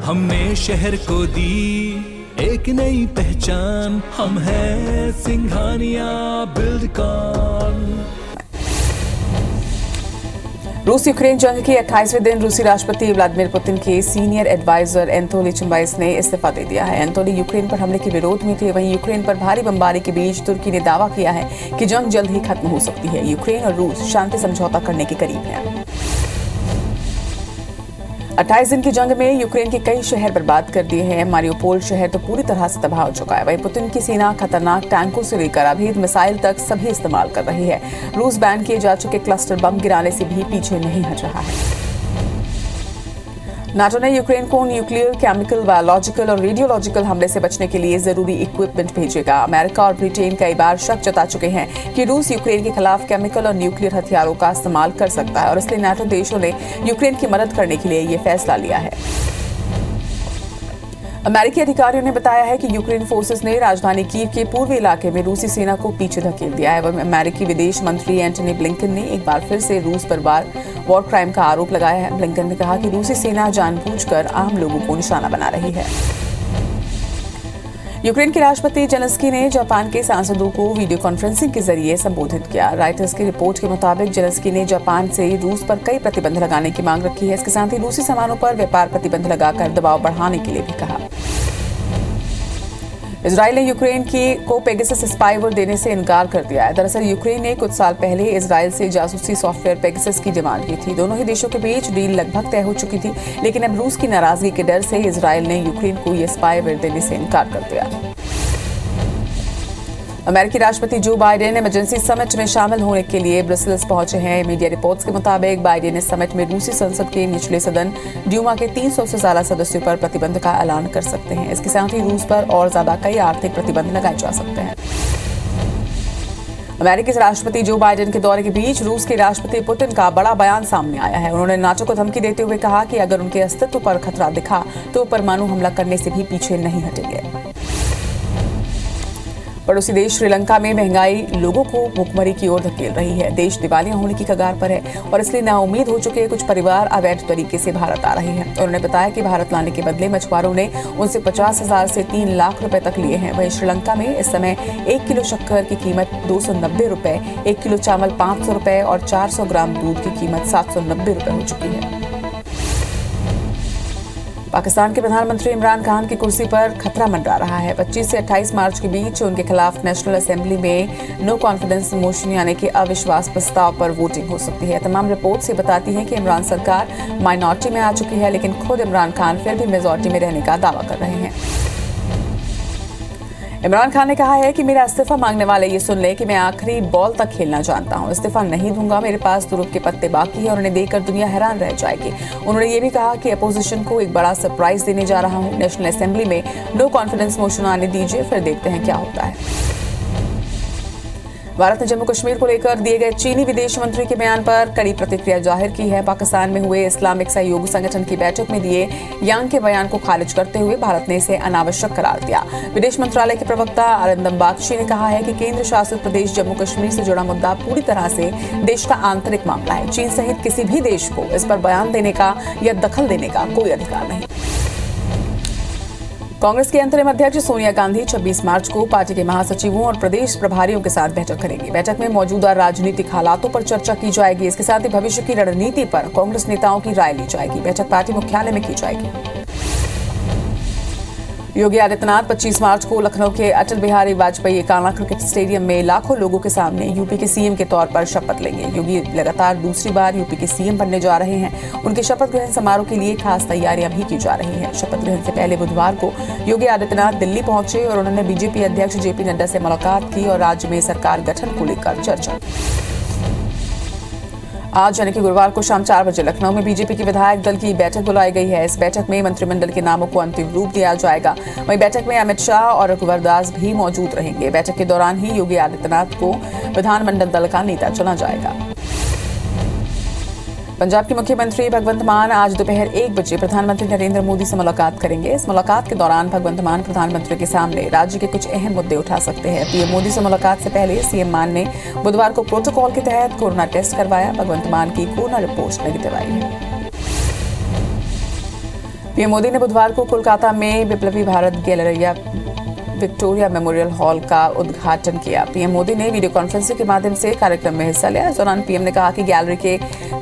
हमने शहर को दी एक नई पहचान, हम हैं सिंघानिया बिल्डकॉन। रूस यूक्रेन जंग के 28वें दिन रूसी राष्ट्रपति व्लादिमीर पुतिन के सीनियर एडवाइजर एंटोली चुंबाइस ने इस्तीफा दे दिया है। एंटोली यूक्रेन पर हमले के विरोध में थे। वहीं यूक्रेन पर भारी बमबारी के बीच तुर्की ने दावा किया है कि जंग जल्द ही खत्म हो सकती है। यूक्रेन और रूस शांति समझौता करने के करीब हैं। 28 दिन की जंग में यूक्रेन के कई शहर बर्बाद कर दिए हैं। मारियोपोल शहर तो पूरी तरह से तबाह हो चुका है। वहीं पुतिन की सेना खतरनाक टैंकों से लेकर अभेद मिसाइल तक सभी इस्तेमाल कर रही है। रूस बैन किए जा चुके क्लस्टर बम गिराने से भी पीछे नहीं हट रहा है। नाटो ने यूक्रेन को न्यूक्लियर, केमिकल, बायोलॉजिकल और रेडियोलॉजिकल हमले से बचने के लिए जरूरी इक्विपमेंट भेजेगा। अमेरिका और ब्रिटेन कई बार शक जता चुके हैं कि रूस यूक्रेन के खिलाफ केमिकल और न्यूक्लियर हथियारों का इस्तेमाल कर सकता है और इसलिए नाटो देशों ने यूक्रेन की मदद करने के लिए ये फैसला लिया है। अमेरिकी अधिकारियों ने बताया है कि यूक्रेन फोर्सेस ने राजधानी कीव के पूर्वी इलाके में रूसी सेना को पीछे धकेल दिया है। वहीं अमेरिकी विदेश मंत्री एंटनी ब्लिंकन ने एक बार फिर से रूस पर वॉर क्राइम का आरोप लगाया है। ब्लिंकन ने कहा कि रूसी सेना जानबूझकर आम लोगों को निशाना बना रही है। यूक्रेन के राष्ट्रपति जेलेंस्की ने जापान के सांसदों को वीडियो कॉन्फ्रेंसिंग के जरिए संबोधित किया। रॉयटर्स की रिपोर्ट के मुताबिक जेलेंस्की ने जापान से रूस पर कई प्रतिबंध लगाने की मांग रखी है। इसके साथ ही रूसी सामानों पर व्यापार प्रतिबंध लगाकर दबाव बढ़ाने के लिए भी कहा। इजराइल ने यूक्रेन को पेगासस स्पाईवेयर देने से इनकार कर दिया है। दरअसल यूक्रेन ने कुछ साल पहले इजराइल से जासूसी सॉफ्टवेयर पेगासस की डिमांड की थी। दोनों ही देशों के बीच डील लगभग तय हो चुकी थी, लेकिन अब रूस की नाराजगी के डर से इजराइल ने यूक्रेन को ये स्पाईवेयर देने से इनकार कर दिया। अमेरिकी राष्ट्रपति जो बाइडेन इमरजेंसी समिट में शामिल होने के लिए ब्रसेल्स पहुंचे हैं। मीडिया रिपोर्ट्स के मुताबिक बाइडेन इस समिट में रूसी संसद के निचले सदन ड्यूमा के 300 से ज्यादा सदस्यों पर प्रतिबंध का ऐलान कर सकते हैं। इसके साथ ही रूस पर और ज्यादा कई आर्थिक प्रतिबंध लगाए जा सकते हैं। अमेरिकी राष्ट्रपति जो बाइडेन के दौरे के बीच रूस के राष्ट्रपति पुतिन का बड़ा बयान सामने आया है। उन्होंने नाटो को धमकी देते हुए कहा कि अगर उनके अस्तित्व पर खतरा दिखा तो परमाणु हमला करने से भी पीछे नहीं हटेंगे। पड़ोसी देश श्रीलंका में महंगाई लोगों को भूखमरी की ओर धकेल रही है। देश दिवालिया होने की कगार पर है और इसलिए नाउम्मीद हो चुके कुछ परिवार अवैध तरीके से भारत आ रहे हैं। उन्होंने बताया कि भारत लाने के बदले मछुआरों ने उनसे 50,000 से 3 लाख रुपए तक लिए हैं। वहीं श्रीलंका में इस समय 1 किलो शक्कर की कीमत 290 रुपए, 1 किलो चावल 500 रुपए और 400 ग्राम दूध की कीमत 790 रुपए हो चुकी है। पाकिस्तान के प्रधानमंत्री इमरान खान की कुर्सी पर खतरा मंडरा रहा है। 25 से 28 मार्च के बीच उनके खिलाफ नेशनल असेंबली में नो कॉन्फिडेंस मोशन यानी कि अविश्वास प्रस्ताव पर वोटिंग हो सकती है। तमाम रिपोर्ट्स ये बताती हैं कि इमरान सरकार माइनॉरिटी में आ चुकी है, लेकिन खुद इमरान खान फिर भी मेजॉरिटी में रहने का दावा कर रहे हैं। इमरान खान ने कहा है कि मेरा इस्तीफा मांगने वाले ये सुन ले कि मैं आखिरी बॉल तक खेलना जानता हूं। इस्तीफा नहीं दूंगा, मेरे पास तुरुप के पत्ते बाकी है और उन्हें देखकर दुनिया हैरान रह जाएगी। उन्होंने ये भी कहा कि अपोजिशन को एक बड़ा सरप्राइज देने जा रहा हूं। नेशनल असेंबली में नो कॉन्फिडेंस मोशन आने दीजिए, फिर देखते हैं क्या होता है। भारत ने जम्मू कश्मीर को लेकर दिए गए चीनी विदेश मंत्री के बयान पर कड़ी प्रतिक्रिया जाहिर की है। पाकिस्तान में हुए इस्लामिक सहयोग संगठन की बैठक में दिए यांग के बयान को खारिज करते हुए भारत ने इसे अनावश्यक करार दिया। विदेश मंत्रालय के प्रवक्ता अरिंदम बागची ने कहा है कि केंद्र शासित प्रदेश जम्मू कश्मीर से जुड़ा मुद्दा पूरी तरह से देश का आंतरिक मामला है। चीन सहित किसी भी देश को इस पर बयान देने का या दखल देने का कोई अधिकार नहीं। कांग्रेस के अंतरिम अध्यक्ष सोनिया गांधी 26 मार्च को पार्टी के महासचिवों और प्रदेश प्रभारियों के साथ बैठक करेंगी। बैठक में मौजूदा राजनीतिक हालातों पर चर्चा की जाएगी। इसके साथ ही भविष्य की रणनीति पर कांग्रेस नेताओं की राय ली जाएगी। बैठक पार्टी मुख्यालय में की जाएगी। योगी आदित्यनाथ 25 मार्च को लखनऊ के अटल बिहारी वाजपेयी एकाना क्रिकेट स्टेडियम में लाखों लोगों के सामने यूपी के सीएम के तौर पर शपथ लेंगे। योगी लगातार दूसरी बार यूपी के सीएम बनने जा रहे हैं। उनके शपथ ग्रहण समारोह के लिए खास तैयारियां भी की जा रही हैं। शपथ ग्रहण से पहले बुधवार को योगी आदित्यनाथ दिल्ली पहुंचे और उन्होंने बीजेपी अध्यक्ष जेपी नड्डा से मुलाकात की और राज्य में सरकार गठन को लेकर चर्चा की। आज यानी कि गुरुवार को शाम 4 बजे लखनऊ में बीजेपी की विधायक दल की बैठक बुलाई गई है। इस बैठक में मंत्रिमंडल के नामों को अंतिम रूप दिया जाएगा। वहीं बैठक में अमित शाह और रघुवर दास भी मौजूद रहेंगे। बैठक के दौरान ही योगी आदित्यनाथ को विधानमंडल दल का नेता चुना जाएगा। पंजाब के मुख्यमंत्री भगवंत मान आज दोपहर 1 बजे प्रधानमंत्री नरेंद्र मोदी से मुलाकात करेंगे। इस मुलाकात के दौरान भगवंत मान प्रधानमंत्री के सामने राज्य के कुछ अहम मुद्दे उठा सकते हैं। पीएम मोदी से मुलाकात से पहले सीएम मान ने बुधवार को प्रोटोकॉल के तहत कोरोना टेस्ट करवाया। भगवंत मान की कोरोना रिपोर्ट नेगेटिव आई है। पीएम मोदी ने बुधवार को कोलकाता में Biplobi Bharat gallery Victoria memorial hall का उद्घाटन किया। पीएम मोदी ने वीडियो कॉन्फ्रेंसिंग के माध्यम से कार्यक्रम में हिस्सा लिया। इस दौरान पीएम ने कहा कि गैलरी के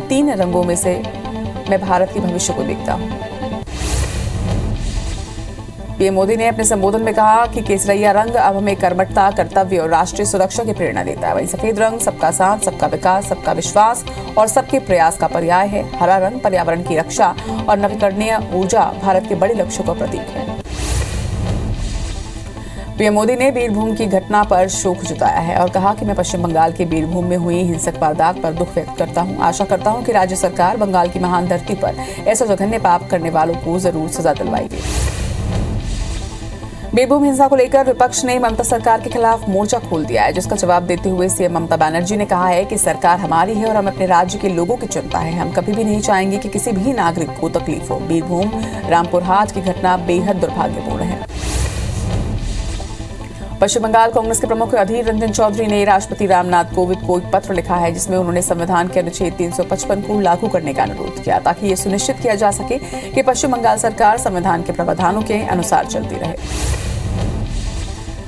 3 रंगों में से मैं भारत के भविष्य को देखता हूं। पीएम मोदी ने अपने संबोधन में कहा कि केसरिया रंग अब हमें कर्मठता, कर्तव्य और राष्ट्रीय सुरक्षा की प्रेरणा देता है। वहीं सफेद रंग सबका साथ, सबका विकास, सबका विश्वास और सबके प्रयास का पर्याय है। हरा रंग पर्यावरण की रक्षा और नवीकरणीय ऊर्जा भारत के बड़े लक्ष्यों का प्रतीक है। पीएम मोदी ने बीरभूम की घटना पर शोक जताया है और कहा कि मैं पश्चिम बंगाल के बीरभूम में हुई हिंसक वारदात पर दुख व्यक्त करता हूं। आशा करता हूं कि राज्य सरकार बंगाल की महान धरती पर ऐसा जघन्य पाप करने वालों को जरूर सजा दिलवाएगी। बीरभूम हिंसा को लेकर विपक्ष ने ममता सरकार के खिलाफ मोर्चा खोल दिया है, जिसका जवाब देते हुए सीएम ममता बनर्जी ने कहा है कि सरकार हमारी है और हम अपने राज्य के लोगों की चिंता है। हम कभी भी नहीं चाहेंगे कि किसी भी नागरिक को तकलीफ हो। बीरभूम रामपुर हाट की घटना बेहद दुर्भाग्यपूर्ण है। पश्चिम बंगाल कांग्रेस के प्रमुख अधीर रंजन चौधरी ने राष्ट्रपति रामनाथ कोविंद को एक पत्र लिखा है, जिसमें उन्होंने संविधान के अनुच्छेद 355 को लागू करने का अनुरोध किया, ताकि ये सुनिश्चित किया जा सके कि पश्चिम बंगाल सरकार संविधान के प्रावधानों के अनुसार चलती रहे।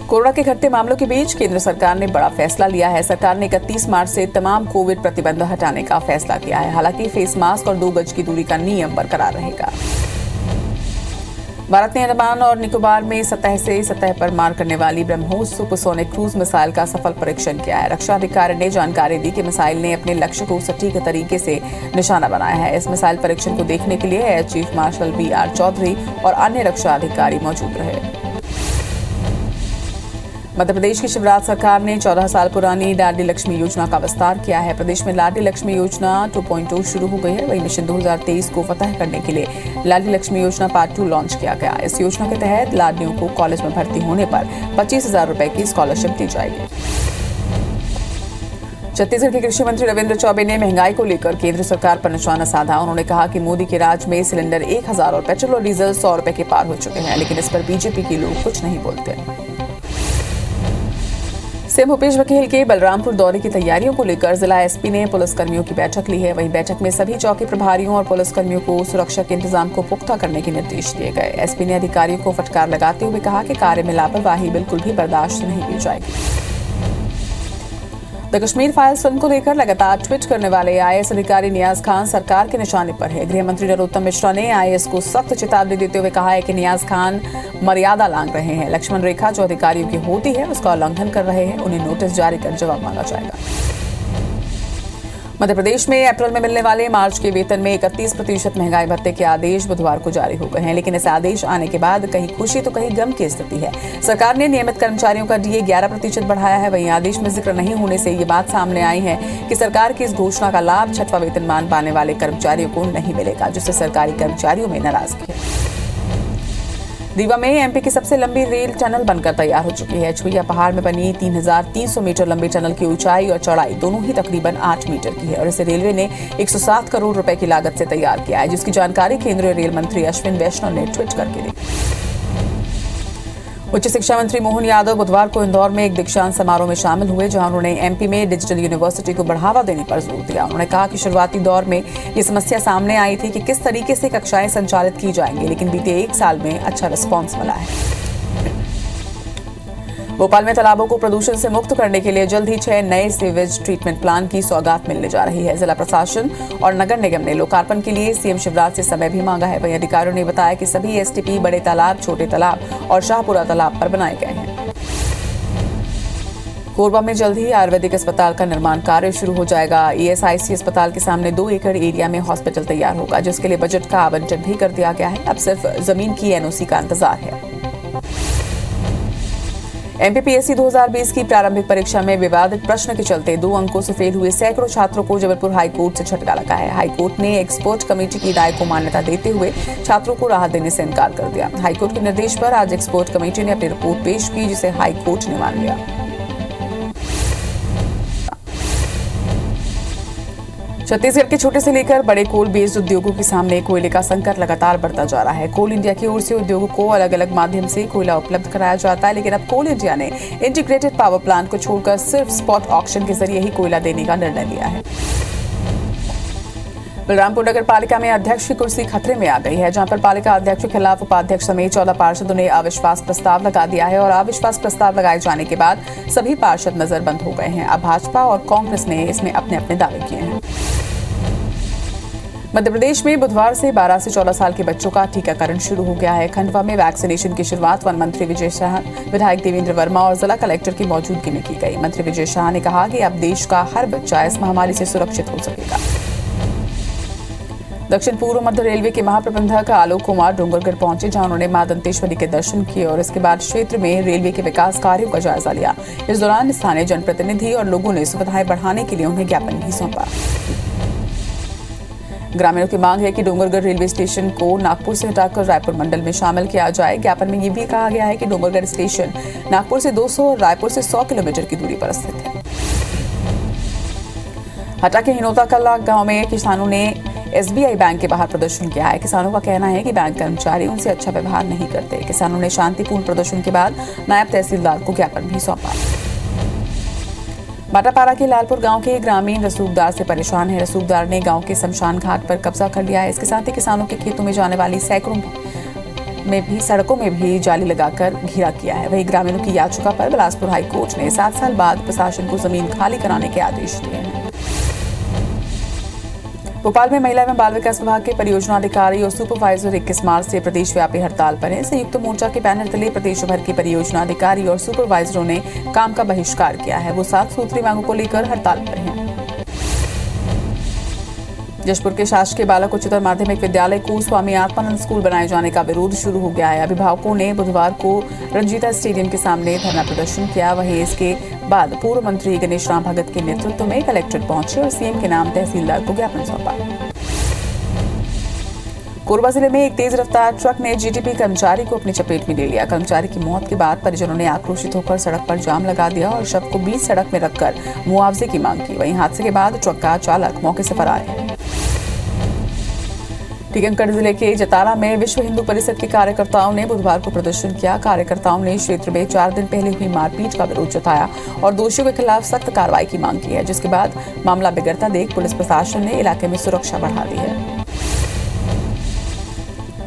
कोरोना के घटते मामलों के बीच केंद्र सरकार ने बड़ा फैसला लिया है। सरकार ने 31 मार्च से तमाम कोविड प्रतिबंध हटाने का फैसला किया है। हालांकि फेस मास्क और 2 गज की दूरी का नियम बरकरार रहेगा। भारत ने अंडमान और निकोबार में सतह से सतह पर मार करने वाली ब्रह्मोस सुपरसोनिक क्रूज मिसाइल का सफल परीक्षण किया है। रक्षा अधिकारी ने जानकारी दी कि मिसाइल ने अपने लक्ष्य को सटीक तरीके से निशाना बनाया है। इस मिसाइल परीक्षण को देखने के लिए air chief marshal BR Chaudhari और अन्य रक्षा अधिकारी मौजूद रहे। मध्य प्रदेश की शिवराज सरकार ने 14 साल पुरानी लाडली लक्ष्मी योजना का विस्तार किया है। प्रदेश में लाडली लक्ष्मी योजना 2.0 शुरू हो गई है। वहीं मिशन 2023 को फतह करने के लिए लाडली लक्ष्मी योजना पार्ट 2 लॉन्च किया गया। इस योजना के तहत लाडलियों को कॉलेज में भर्ती होने पर 25,000 रुपए की स्कॉलरशिप दी जाएगी। छत्तीसगढ़ के कृषि मंत्री रविंद्र चौबे ने महंगाई को लेकर केंद्र सरकार पर निशाना साधा। उन्होंने कहा कि मोदी के राज में सिलेंडर 1,000 और पेट्रोल और डीजल 100 रुपए के पार हो चुके हैं, लेकिन इस पर बीजेपी के लोग कुछ नहीं बोलते। सीएम भूपेश बघेल के बलरामपुर दौरे की तैयारियों को लेकर जिला एसपी ने पुलिसकर्मियों की बैठक ली है। वहीं बैठक में सभी चौकी प्रभारियों और पुलिसकर्मियों को सुरक्षा के इंतजाम को पुख्ता करने के निर्देश दिए गए। एसपी ने अधिकारियों को फटकार लगाते हुए कहा कि कार्य में लापरवाही बिल्कुल भी बर्दाश्त नहीं की जाएगी। द कश्मीर फाइल्स फिल्म को लेकर लगातार ट्वीट करने वाले आईएएस अधिकारी नियाज खान सरकार के निशाने पर है। गृह मंत्री नरोत्तम मिश्रा ने आईएएस को सख्त चेतावनी देते हुए कहा है कि नियाज खान मर्यादा लांघ रहे हैं। लक्ष्मण रेखा जो अधिकारियों की होती है उसका उल्लंघन कर रहे हैं। उन्हें नोटिस जारी कर जवाब मांगा जाएगा। मध्य प्रदेश में अप्रैल में मिलने वाले मार्च के वेतन में 31% महंगाई भत्ते के आदेश बुधवार को जारी हो गए हैं, लेकिन इस आदेश आने के बाद कहीं खुशी तो कहीं गम की स्थिति है। सरकार ने नियमित कर्मचारियों का डीए 11% बढ़ाया है। वहीं आदेश में जिक्र नहीं होने से ये बात सामने आई है कि सरकार की इस घोषणा का लाभ 6वां वेतनमान पाने वाले कर्मचारियों को नहीं मिलेगा, जिससे सरकारी कर्मचारियों में नाराजगी है। रीवा में एमपी की सबसे लंबी रेल टनल बनकर तैयार हो चुकी है। छुइया पहाड़ में बनी 3,300 मीटर लंबी टनल की ऊंचाई और चौड़ाई दोनों ही तकरीबन 8 मीटर की है और इसे रेलवे ने 107 करोड़ रुपए की लागत से तैयार किया है, जिसकी जानकारी केंद्रीय रेल मंत्री अश्विन वैष्णव ने ट्वीट करके दी। उच्च शिक्षा मंत्री मोहन यादव बुधवार को इंदौर में एक दीक्षांत समारोह में शामिल हुए, जहां उन्होंने एमपी में डिजिटल यूनिवर्सिटी को बढ़ावा देने पर जोर दिया। उन्होंने कहा कि शुरुआती दौर में ये समस्या सामने आई थी कि किस तरीके से कक्षाएं संचालित की जाएंगी, लेकिन बीते 1 साल में अच्छा रिस्पॉन्स मिला है। भोपाल में तालाबों को प्रदूषण से मुक्त करने के लिए जल्द ही 6 नए सीवेज ट्रीटमेंट प्लांट की सौगात मिलने जा रही है। जिला प्रशासन और नगर निगम ने लोकार्पण के लिए सीएम शिवराज से समय भी मांगा है। वहीं अधिकारियों ने बताया कि सभी एसटीपी बड़े तालाब, छोटे तालाब और शाहपुरा तालाब पर बनाए गए हैं। कोरबा में जल्द ही आयुर्वेदिक अस्पताल का निर्माण कार्य शुरू हो जाएगा। ईएसआईसी अस्पताल के सामने 2 एकड़ एरिया में हॉस्पिटल तैयार होगा, जिसके लिए बजट का आवंटन भी कर दिया गया है। अब सिर्फ जमीन की एनओसी का इंतजार है। एमपीपीएससी 2020 की प्रारंभिक परीक्षा में विवादित प्रश्न के चलते 2 अंकों से फेल हुए सैकड़ों छात्रों को जबलपुर हाईकोर्ट से झटका लगा है। हाईकोर्ट ने एक्सपर्ट कमेटी की राय को मान्यता देते हुए छात्रों को राहत देने से इनकार कर दिया। हाईकोर्ट के निर्देश पर आज एक्सपर्ट कमेटी ने अपनी रिपोर्ट पेश की, जिसे हाईकोर्ट ने मान लिया। छत्तीसगढ़ के छोटे से लेकर बड़े कोल बेस्ड उद्योगों के सामने कोयले का संकट लगातार बढ़ता जा रहा है। कोल इंडिया की ओर से उद्योगों को अलग अलग माध्यम से कोयला उपलब्ध कराया जाता है, लेकिन अब कोल इंडिया ने इंटीग्रेटेड पावर प्लांट को छोड़कर सिर्फ स्पॉट ऑक्शन के जरिए ही कोयला देने का निर्णय लिया है। बलरामपुर नगर पालिका में अध्यक्ष की कुर्सी खतरे में आ गई है, जहां पर पालिका अध्यक्ष के खिलाफ उपाध्यक्ष समेत 14 पार्षदों ने अविश्वास प्रस्ताव लगा दिया है और अविश्वास प्रस्ताव लगाए जाने के बाद सभी पार्षद नजरबंद हो गए हैं। अब भाजपा और कांग्रेस ने इसमें अपने अपने दावे किए हैं। मध्य प्रदेश में बुधवार से 12 से 14 साल के बच्चों का टीकाकरण शुरू हो गया है। खंडवा में वैक्सीनेशन की शुरुआत वन मंत्री विजय शाह, विधायक देवेंद्र वर्मा और जिला कलेक्टर की मौजूदगी में की गई। मंत्री विजय शाह ने कहा कि अब देश का हर बच्चा इस महामारी से सुरक्षित हो सकेगा। दक्षिण पूर्व मध्य रेलवे के महाप्रबंधक आलोक कुमार डोंगरगढ़ पहुंचे, जहां उन्होंने मां दंतेश्वरी के दर्शन किए और इसके बाद क्षेत्र में रेलवे के विकास कार्यों का जायजा लिया। इस दौरान स्थानीय जनप्रतिनिधि और लोगों ने सुविधाएं बढ़ाने के लिए उन्हें ज्ञापन भी सौंपा। ग्रामीणों की मांग है कि डोंगरगढ़ रेलवे स्टेशन को नागपुर से हटाकर रायपुर मंडल में शामिल किया जाए। ज्ञापन में ये भी कहा गया है कि डोंगरगढ़ स्टेशन नागपुर से 200 और रायपुर से 100 किलोमीटर की दूरी पर स्थित है। हटा के हिनोता कला गांव में किसानों ने SBI बैंक के बाहर प्रदर्शन किया है। किसानों का कहना है कि बैंक कर्मचारी उनसे अच्छा व्यवहार नहीं करते। किसानों ने शांतिपूर्ण प्रदर्शन के बाद नायब तहसीलदार को ज्ञापन भी सौंपा। बाटापारा के लालपुर गांव के ग्रामीण रसूखदार से परेशान है। रसूखदार ने गांव के शमशान घाट पर कब्जा कर लिया है। इसके साथ ही किसानों के खेतों में जाने वाली सड़कों में भी जाली लगाकर घेरा किया है। वहीं ग्रामीणों की याचिका पर बिलासपुर हाईकोर्ट ने 7 साल बाद प्रशासन को जमीन खाली कराने के आदेश दिए हैं। भोपाल में महिला एवं बाल विकास विभाग के परियोजना अधिकारी और सुपरवाइजर 21 मार्च से प्रदेश व्यापी हड़ताल पर हैं। संयुक्त मोर्चा के बैनर तले प्रदेश भर के परियोजना अधिकारी और सुपरवाइजरों ने काम का बहिष्कार किया है। वो 7 सूत्री मांगों को लेकर हड़ताल पर हैं। जशपुर के शासकीय बालक उच्चतर माध्यमिक विद्यालय को स्वामी आत्मानंद स्कूल बनाए जाने का विरोध शुरू हो गया है। अभिभावकों ने बुधवार को रंजीता स्टेडियम के सामने धरना प्रदर्शन किया। वहीं इसके बाद पूर्व मंत्री गणेश राम भगत के नेतृत्व में कलेक्ट्रेट पहुंचे और सीएम के नाम तहसीलदार को ज्ञापन सौंपा। कोरबा जिले में एक तेज रफ्तार ट्रक ने जीटीपी कर्मचारी को अपनी चपेट में ले लिया। कर्मचारी की मौत के बाद परिजनों ने आक्रोशित होकर सड़क पर जाम लगा दिया और शव को बीच सड़क में रखकर मुआवजे की मांग की। वहीं हादसे के बाद ट्रक का चालक मौके से फरार है। टीकमगढ़ जिले के जतारा में विश्व हिंदू परिषद के कार्यकर्ताओं ने बुधवार को प्रदर्शन किया। कार्यकर्ताओं ने क्षेत्र में 4 दिन पहले हुई मारपीट का विरोध जताया और दोषियों के खिलाफ सख्त कार्रवाई की मांग की है, जिसके बाद मामला बिगड़ता देख पुलिस प्रशासन ने इलाके में सुरक्षा बढ़ा दी है।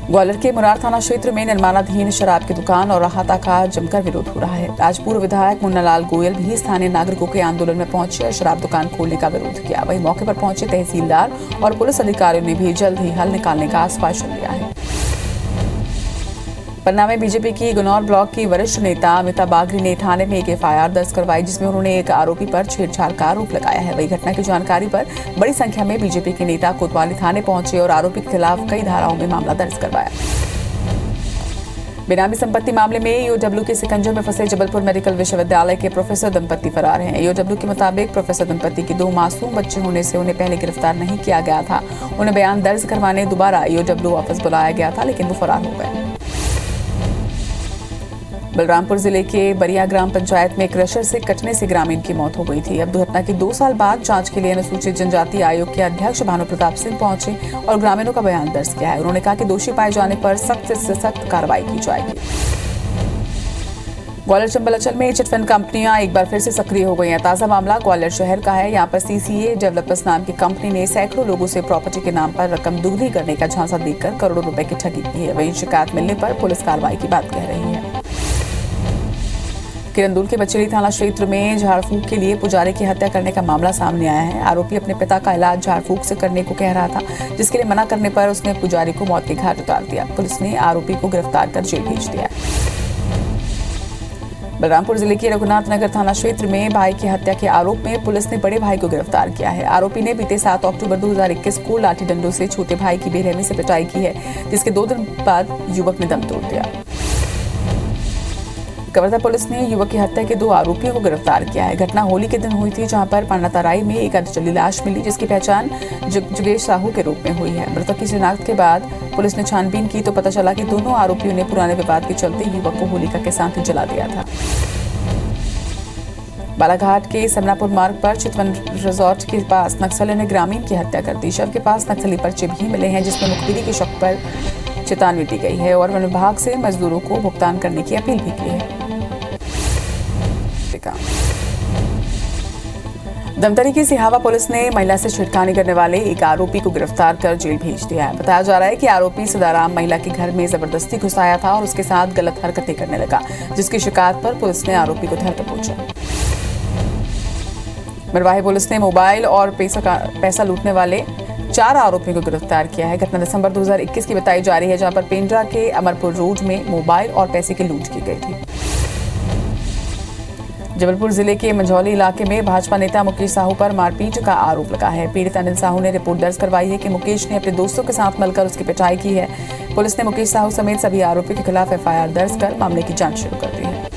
ग्वालियर के मुरार थाना क्षेत्र में निर्माणाधीन शराब की दुकान और अहाता का जमकर विरोध हो रहा है। आज पूर्व विधायक मुन्नालाल गोयल भी स्थानीय नागरिकों के आंदोलन में पहुंचे और शराब दुकान खोलने का विरोध किया। वहीं मौके पर पहुंचे तहसीलदार और पुलिस अधिकारियों ने भी जल्द ही हल निकालने का आश्वासन दिया है। पन्ना में बीजेपी की गुनौर ब्लॉक की वरिष्ठ नेता अमिता बागरी ने थाने में एक FIR दर्ज करवाई, जिसमें उन्होंने एक आरोपी पर छेड़छाड़ का आरोप लगाया है। वही घटना की जानकारी पर बड़ी संख्या में बीजेपी के नेता कोतवाली थाने पहुंचे और आरोपी के खिलाफ कई धाराओं में मामला दर्ज करवाया। बेनामी संपत्ति मामले में EOW के सिकंजर में फंसे जबलपुर मेडिकल विश्वविद्यालय के प्रोफेसर दंपति फरार हैं। EOW के मुताबिक प्रोफेसर दंपति की 2 मासूम बच्चे होने से उन्हें पहले गिरफ्तार नहीं किया गया था। उन्हें बयान दर्ज करवाने दोबारा EOW ऑफिस बुलाया गया था, लेकिन वो फरार हो गए। बलरामपुर जिले के बरिया ग्राम पंचायत में क्रशर से कटने से ग्रामीण की मौत हो गई थी। अब दुर्घटना के 2 साल बाद जांच के लिए अनुसूचित जनजाति आयोग के अध्यक्ष भानु प्रताप सिंह पहुंचे और ग्रामीणों का बयान दर्ज किया है। उन्होंने कहा कि दोषी पाए जाने पर सख्त से सख्त कार्रवाई की जाएगी। ग्वालियर चंबल अंचल में चिटफंड कंपनियां एक बार फिर से सक्रिय हो गई हैं। ताजा मामला ग्वालियर शहर का है। यहां पर CCA डेवलपर्स नाम की कंपनी ने सैकड़ों लोगों से प्रॉपर्टी के नाम पर रकम दुगनी करने का झांसा देकर करोड़ों रुपए की ठगी की है। वहीं शिकायत मिलने पर पुलिस कार्रवाई की बात कह रही है। किरंदुल के बचेली थाना क्षेत्र में झाड़ फूक के लिए पुजारी की हत्या करने का मामला सामने आया है। आरोपी अपने पिता का इलाज झाड़ फूक से करने को कह रहा था, जिसके लिए मना करने पर उसने पुजारी को मौत के घाट उतार दिया। पुलिस ने आरोपी को गिरफ्तार कर जेल भेज दिया। बलरामपुर जिले के रघुनाथ नगर थाना क्षेत्र में भाई की हत्या के आरोप में पुलिस ने बड़े भाई को गिरफ्तार किया है। आरोपी ने बीते 7 अक्टूबर 2021 को लाठी डंडों से छोटे भाई की बेरहमी से पिटाई की है, जिसके 2 दिन बाद युवक ने दम तोड़ दिया। कवर्धा पुलिस ने युवक की हत्या के 2 आरोपियों को गिरफ्तार किया है। घटना होली के दिन हुई थी, जहां पर पांडातराई में एक अर्धजली लाश मिली, जिसकी पहचान जुगेश साहू के रूप में हुई है। मृतक की शिनाख्त के बाद पुलिस ने छानबीन की तो पता चला कि दोनों आरोपियों ने पुराने विवाद के चलते युवक को होलिका के साथ जला दिया था। बालाघाट के समनापुर मार्ग पर चितवन रिजॉर्ट के पास नक्सलियों ने ग्रामीण की हत्या कर दी। शव के पास नक्सली पर्चे भी मिले हैं, जिसमें मुखबिरी के शक पर चेतावनी दी गई है और वन विभाग से मजदूरों को भुगतान करने की अपील भी की है। धमतरी की सिहावा पुलिस ने महिला से छेड़खानी करने वाले एक आरोपी को गिरफ्तार कर जेल भेज दिया है। बताया जा रहा है कि आरोपी सदाराम महिला के घर में जबरदस्ती घुस आया था और उसके साथ गलत हरकतें करने लगा, जिसकी शिकायत पर पुलिस ने आरोपी को धर दबोचा। मरवाही पुलिस ने मोबाइल और पैसा लूटने वाले 4 आरोपियों को गिरफ्तार किया है। घटना दिसंबर 2021 की बताई जा रही है, जहां पर पेंड्रा के अमरपुर रोड में मोबाइल और पैसे की लूट की गई थी। जबलपुर जिले के मंझौली इलाके में भाजपा नेता मुकेश साहू पर मारपीट का आरोप लगा है। पीड़ित अनिल साहू ने रिपोर्ट दर्ज करवाई है कि मुकेश ने अपने दोस्तों के साथ मिलकर उसकी पिटाई की है। पुलिस ने मुकेश साहू समेत सभी आरोपियों के खिलाफ FIR दर्ज कर मामले की जांच शुरू कर दी है।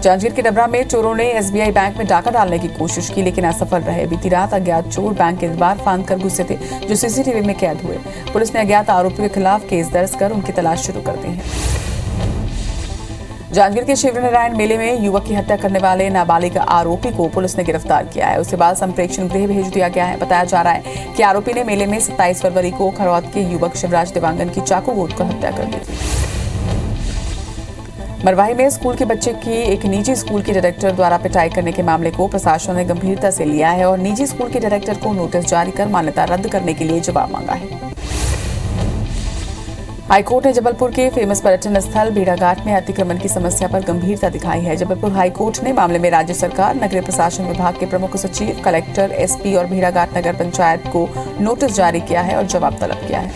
जांजगीर के डबरा में चोरों ने SBI बैंक में डाका डालने की कोशिश की, लेकिन असफल रहे। बीती रात अज्ञात चोर बैंक के द्वार फांद कर घुसे थे, जो CCTV में कैद हुए। पुलिस ने अज्ञात आरोपियों के खिलाफ केस दर्ज कर उनकी तलाश शुरू कर दी है। जांजगीर के शिवनारायण मेले में युवक की हत्या करने वाले नाबालिग आरोपी को पुलिस ने गिरफ्तार किया है। उसे बाल संप्रेक्षण गृह भेज दिया गया है। बताया जा रहा है कि आरोपी ने मेले में 27 फरवरी को खरौद के युवक शिवराज देवांगन की चाकू गोद कर हत्या कर दी थी। मरवाही में स्कूल के बच्चे की एक निजी स्कूल के डायरेक्टर द्वारा पिटाई करने के मामले को प्रशासन ने गंभीरता से लिया है और निजी स्कूल के डायरेक्टर को नोटिस जारी कर मान्यता रद्द करने के लिए जवाब मांगा है। हाईकोर्ट ने जबलपुर के फेमस पर्यटन स्थल भेड़ाघाट में अतिक्रमण की समस्या पर गंभीरता दिखाई है। जबलपुर हाईकोर्ट ने मामले में राज्य सरकार, नगरीय प्रशासन विभाग के प्रमुख सचिव, कलेक्टर, SP और भेड़ाघाट नगर पंचायत को नोटिस जारी किया है और जवाब तलब किया है।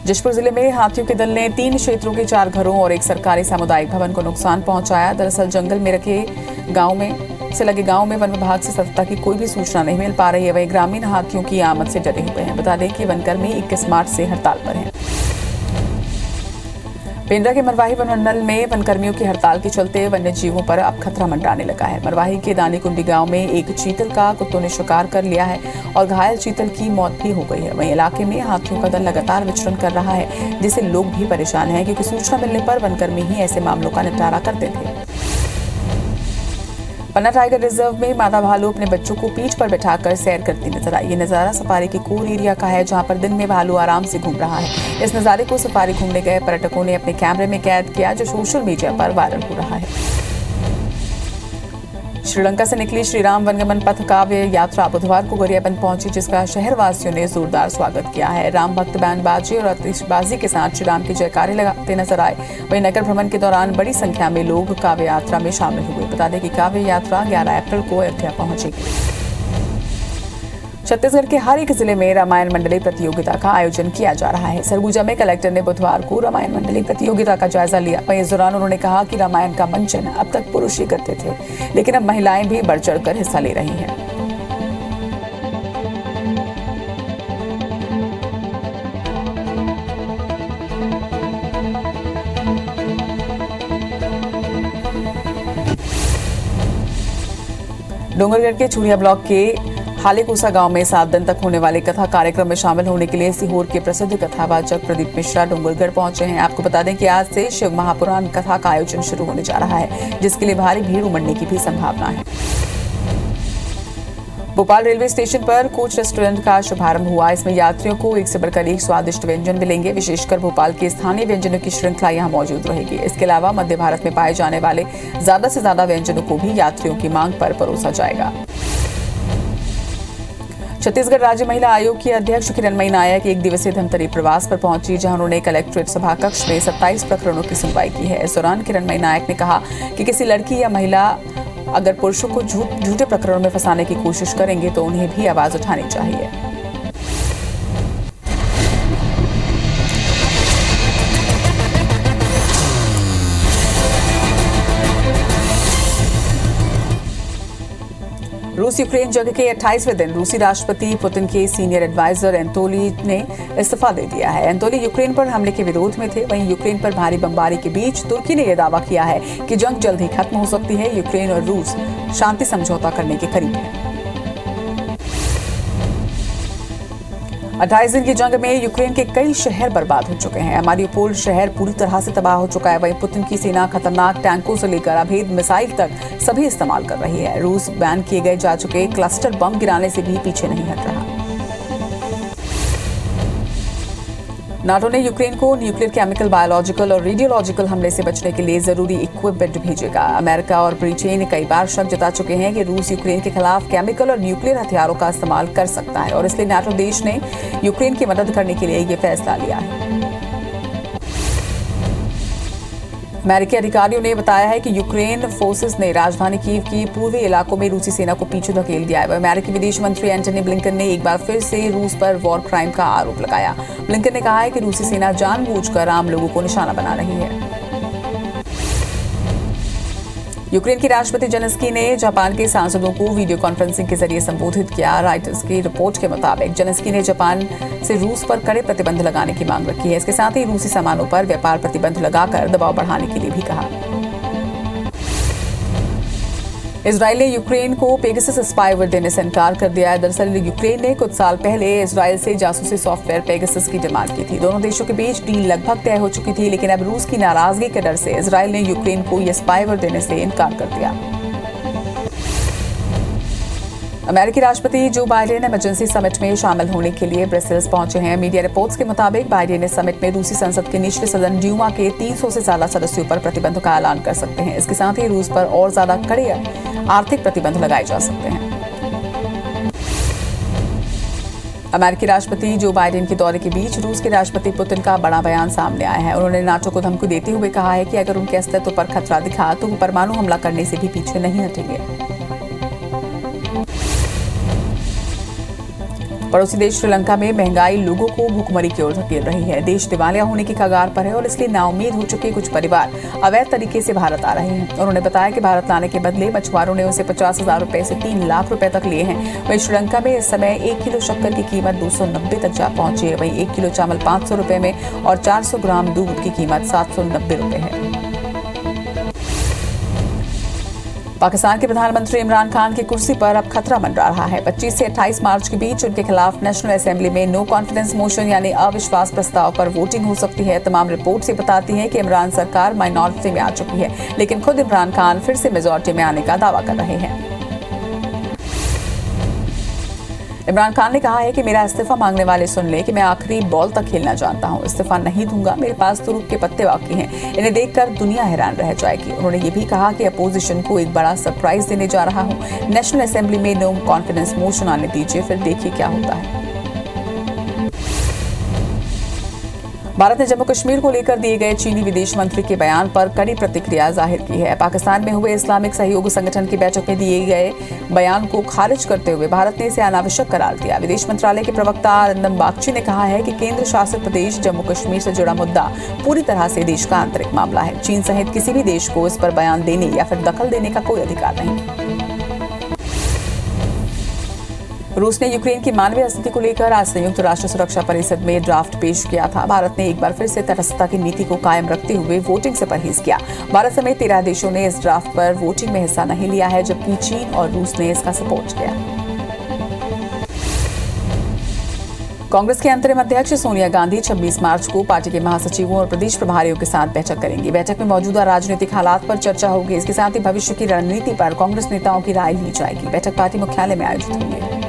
जशपुर जिले में हाथियों के दल ने 3 क्षेत्रों के 4 घरों और एक सरकारी सामुदायिक भवन को नुकसान पहुंचाया। दरअसल जंगल में लगे गांव में वन विभाग से सतर्कता की कोई भी सूचना नहीं मिल पा रही है। वहीं ग्रामीण हाथियों की आमद से डरे हुए हैं। बता दें कि वनकर्मी 21 मार्च से हड़ताल पर हैं। पेंड्रा के मरवाही वनमंडल में वनकर्मियों की हड़ताल के चलते वन्य जीवों पर अब खतरा मंडराने लगा है। मरवाही के दानीकुंडी गांव में एक चीतल का कुत्तों ने शिकार कर लिया है और घायल चीतल की मौत भी हो गई है। वहीं इलाके में हाथियों का दल लगातार विचरण कर रहा है, जिससे लोग भी परेशान हैं, क्योंकि सूचना मिलने पर वनकर्मी ही ऐसे मामलों का निपटारा करते थे। पन्ना टाइगर रिजर्व में मादा भालू अपने बच्चों को पीठ पर बैठाकर सैर करती नजर आई। ये नजारा सफारी के कोर एरिया का है, जहां पर दिन में भालू आराम से घूम रहा है। इस नजारे को सफारी घूमने गए पर्यटकों ने अपने कैमरे में कैद किया, जो सोशल मीडिया पर वायरल हो रहा है। श्रीलंका से निकली श्रीराम वनगमन पथ काव्य यात्रा बुधवार को गरियाबंद पहुंची, जिसका शहरवासियों ने जोरदार स्वागत किया है। राम भक्त बैंड बाजी और आतिशबाजी के साथ श्री राम की जयकारे लगाते नजर आए। वहीं नगर भ्रमण के दौरान बड़ी संख्या में लोग काव्य यात्रा में शामिल हुए। बता दें कि काव्य यात्रा 11 अप्रैल को अयोध्या पहुंचेगी। छत्तीसगढ़ के हर एक जिले में रामायण मंडली प्रतियोगिता का आयोजन किया जा रहा है। सरगुजा में कलेक्टर ने बुधवार को रामायण मंडली प्रतियोगिता का जायजा लिया। वहीं इस दौरान उन्होंने कहा कि रामायण का मंचन अब तक पुरुष ही करते थे, लेकिन अब महिलाएं भी बढ़ चढ़कर हिस्सा ले रही हैं। डोंगरगढ़ के चूड़िया ब्लॉक के हालेकोसा गांव में 7 दिन तक होने वाले कथा कार्यक्रम में शामिल होने के लिए सीहोर के प्रसिद्ध कथावाचक प्रदीप मिश्रा डोंगरगढ़ पहुंचे हैं। आपको बता दें कि आज से शिव महापुराण कथा का आयोजन शुरू होने जा रहा है, जिसके लिए भारी भीड़ उमड़ने की भी संभावना है। भोपाल रेलवे स्टेशन पर कोच रेस्टोरेंट का शुभारंभ हुआ। इसमें यात्रियों को एक से बढ़कर एक स्वादिष्ट व्यंजन मिलेंगे। विशेषकर भोपाल के स्थानीय व्यंजनों की श्रृंखला यहां मौजूद रहेगी। इसके अलावा मध्य भारत में पाए जाने वाले ज्यादा से ज्यादा व्यंजनों को भी यात्रियों की मांग पर परोसा जाएगा। छत्तीसगढ़ राज्य महिला आयोग की अध्यक्ष किरणमयी नायक 1 दिवसीय धमतरी प्रवास पर पहुंची, जहां उन्होंने कलेक्ट्रेट सभाकक्ष में 27 प्रकरणों की सुनवाई की है। इस दौरान किरणमयी नायक ने कहा कि किसी लड़की या महिला अगर पुरुषों को झूठे प्रकरणों में फंसाने की कोशिश करेंगे तो उन्हें भी आवाज उठानी चाहिए। रूस यूक्रेन जंग के 28वें दिन रूसी राष्ट्रपति पुतिन के सीनियर एडवाइजर एंटोली ने इस्तीफा दे दिया है। एंटोली यूक्रेन पर हमले के विरोध में थे। वहीं यूक्रेन पर भारी बमबारी के बीच तुर्की ने यह दावा किया है कि जंग जल्द ही खत्म हो सकती है। यूक्रेन और रूस शांति समझौता करने के करीब है। 28 दिन की जंग में यूक्रेन के कई शहर बर्बाद हो चुके हैं। मारियोपोल शहर पूरी तरह से तबाह हो चुका है। वहीं पुतिन की सेना खतरनाक टैंकों से लेकर अभेद मिसाइल तक सभी इस्तेमाल कर रही है। रूस बैन किए गए जा चुके क्लस्टर बम गिराने से भी पीछे नहीं हट रहा। नाटो ने यूक्रेन को न्यूक्लियर, केमिकल, बायोलॉजिकल और रेडियोलॉजिकल हमले से बचने के लिए जरूरी इक्विपमेंट भेजेगा। अमेरिका और ब्रिटेन कई बार शक जता चुके हैं कि रूस यूक्रेन के खिलाफ केमिकल और न्यूक्लियर हथियारों का इस्तेमाल कर सकता है और इसलिए नाटो देश ने यूक्रेन की मदद करने के लिए ये फैसला लिया है। अमेरिकी अधिकारियों ने बताया है कि यूक्रेन फोर्सेस ने राजधानी कीव की पूर्वी इलाकों में रूसी सेना को पीछे धकेल दिया है। अमेरिकी विदेश मंत्री एंटनी ब्लिंकन ने एक बार फिर से रूस पर वॉर क्राइम का आरोप लगाया। ब्लिंकन ने कहा है कि रूसी सेना जानबूझकर आम लोगों को निशाना बना रही है। यूक्रेन के राष्ट्रपति जेलेंस्की ने जापान के सांसदों को वीडियो कॉन्फ्रेंसिंग के जरिए संबोधित किया। रॉयटर्स की रिपोर्ट के मुताबिक जेलेंस्की ने जापान से रूस पर कड़े प्रतिबंध लगाने की मांग रखी है। इसके साथ ही रूसी सामानों पर व्यापार प्रतिबंध लगाकर दबाव बढ़ाने के लिए भी कहा। इजराइल ने यूक्रेन को पेगासस स्पाईवेयर देने से इनकार कर दिया है। दरअसल यूक्रेन ने कुछ साल पहले इजराइल से जासूसी सॉफ्टवेयर पेगासस की डिमांड की थी। दोनों देशों के बीच डील लगभग तय हो चुकी थी, लेकिन अब रूस की नाराजगी के डर से इजराइल ने यूक्रेन को यह स्पाईवेयर देने से इनकार कर दिया। अमेरिकी राष्ट्रपति जो बाइडेन इमरजेंसी समिट में शामिल होने के लिए ब्रसेल्स पहुंचे हैं। मीडिया रिपोर्ट्स के मुताबिक बाइडेन इस समिट में रूसी संसद के निचले सदन ड्यूमा के 300 से ज्यादा सदस्यों पर प्रतिबंध का ऐलान कर सकते हैं। इसके साथ ही रूस पर और ज्यादा कड़े आर्थिक प्रतिबंध लगाए जा सकते हैं। अमेरिकी राष्ट्रपति जो बाइडेन के दौरे के बीच रूस के राष्ट्रपति पुतिन का बड़ा बयान सामने आया है। उन्होंने नाटो को धमकी देते हुए कहा है कि अगर उनके अस्तित्व पर खतरा दिखा तो वो परमाणु हमला करने से भी पीछे नहीं हटेंगे। पड़ोसी देश श्रीलंका में महंगाई लोगों को भूखमरी की ओर धकेल रही है। देश दिवालिया होने की कगार पर है और इसलिए नाउम्मीद हो चुके कुछ परिवार अवैध तरीके से भारत आ रहे हैं। उन्होंने बताया कि भारत लाने के बदले मछुआरों ने उसे 50,000 रुपए से 3 लाख रुपए तक लिए हैं। वहीं श्रीलंका में इस समय 1 किलो शक्कर की कीमत 290 तक जा पहुंची है। वहीं 1 किलो चावल 500 रुपए में और 400 ग्राम दूध की कीमत 790 रुपए है। पाकिस्तान के प्रधानमंत्री इमरान खान की कुर्सी पर अब खतरा मंडरा रहा है। 25 से 28 मार्च के बीच उनके खिलाफ नेशनल असेंबली में नो कॉन्फिडेंस मोशन यानी अविश्वास प्रस्ताव पर वोटिंग हो सकती है। तमाम रिपोर्ट से बताती है कि इमरान सरकार माइनॉरिटी में आ चुकी है, लेकिन खुद इमरान खान फिर से मेजॉरिटी में आने का दावा कर रहे हैं। इमरान खान ने कहा है कि मेरा इस्तीफा मांगने वाले सुन ले कि मैं आखिरी बॉल तक खेलना जानता हूं। इस्तीफा नहीं दूंगा, मेरे पास तुरुप के पत्ते बाकी हैं, इन्हें देखकर दुनिया हैरान रह जाएगी। उन्होंने ये भी कहा कि अपोजिशन को एक बड़ा सरप्राइज देने जा रहा हूं। नेशनल असेंबली में नो कॉन्फिडेंस मोशन आने दीजिए, फिर देखिए क्या होता है। भारत ने जम्मू कश्मीर को लेकर दिए गए चीनी विदेश मंत्री के बयान पर कड़ी प्रतिक्रिया जाहिर की है। पाकिस्तान में हुए इस्लामिक सहयोग संगठन की बैठक में दिए गए बयान को खारिज करते हुए भारत ने इसे अनावश्यक करार दिया। विदेश मंत्रालय के प्रवक्ता आनंदम बागची ने कहा है कि केंद्र शासित प्रदेश जम्मू कश्मीर से जुड़ा मुद्दा पूरी तरह से देश का आंतरिक मामला है। चीन सहित किसी भी देश को इस पर बयान देने या फिर दखल देने का कोई अधिकार नहीं। रूस ने यूक्रेन की मानवीय स्थिति को लेकर आज संयुक्त राष्ट्र सुरक्षा परिषद में ड्राफ्ट पेश किया था। भारत ने एक बार फिर से तटस्थता की नीति को कायम रखते हुए वोटिंग से परहेज किया। भारत समेत 13 देशों ने इस ड्राफ्ट पर वोटिंग में हिस्सा नहीं लिया है, जबकि चीन और रूस ने इसका सपोर्ट किया। कांग्रेस के अंतरिम अध्यक्ष सोनिया गांधी 26 मार्च को पार्टी के महासचिवों और प्रदेश प्रभारियों के साथ बैठक करेंगी। बैठक में मौजूदा राजनीतिक हालात पर चर्चा होगी। इसके साथ ही भविष्य की रणनीति पर कांग्रेस नेताओं की राय ली जाएगी। बैठक पार्टी मुख्यालय में आयोजित होगी।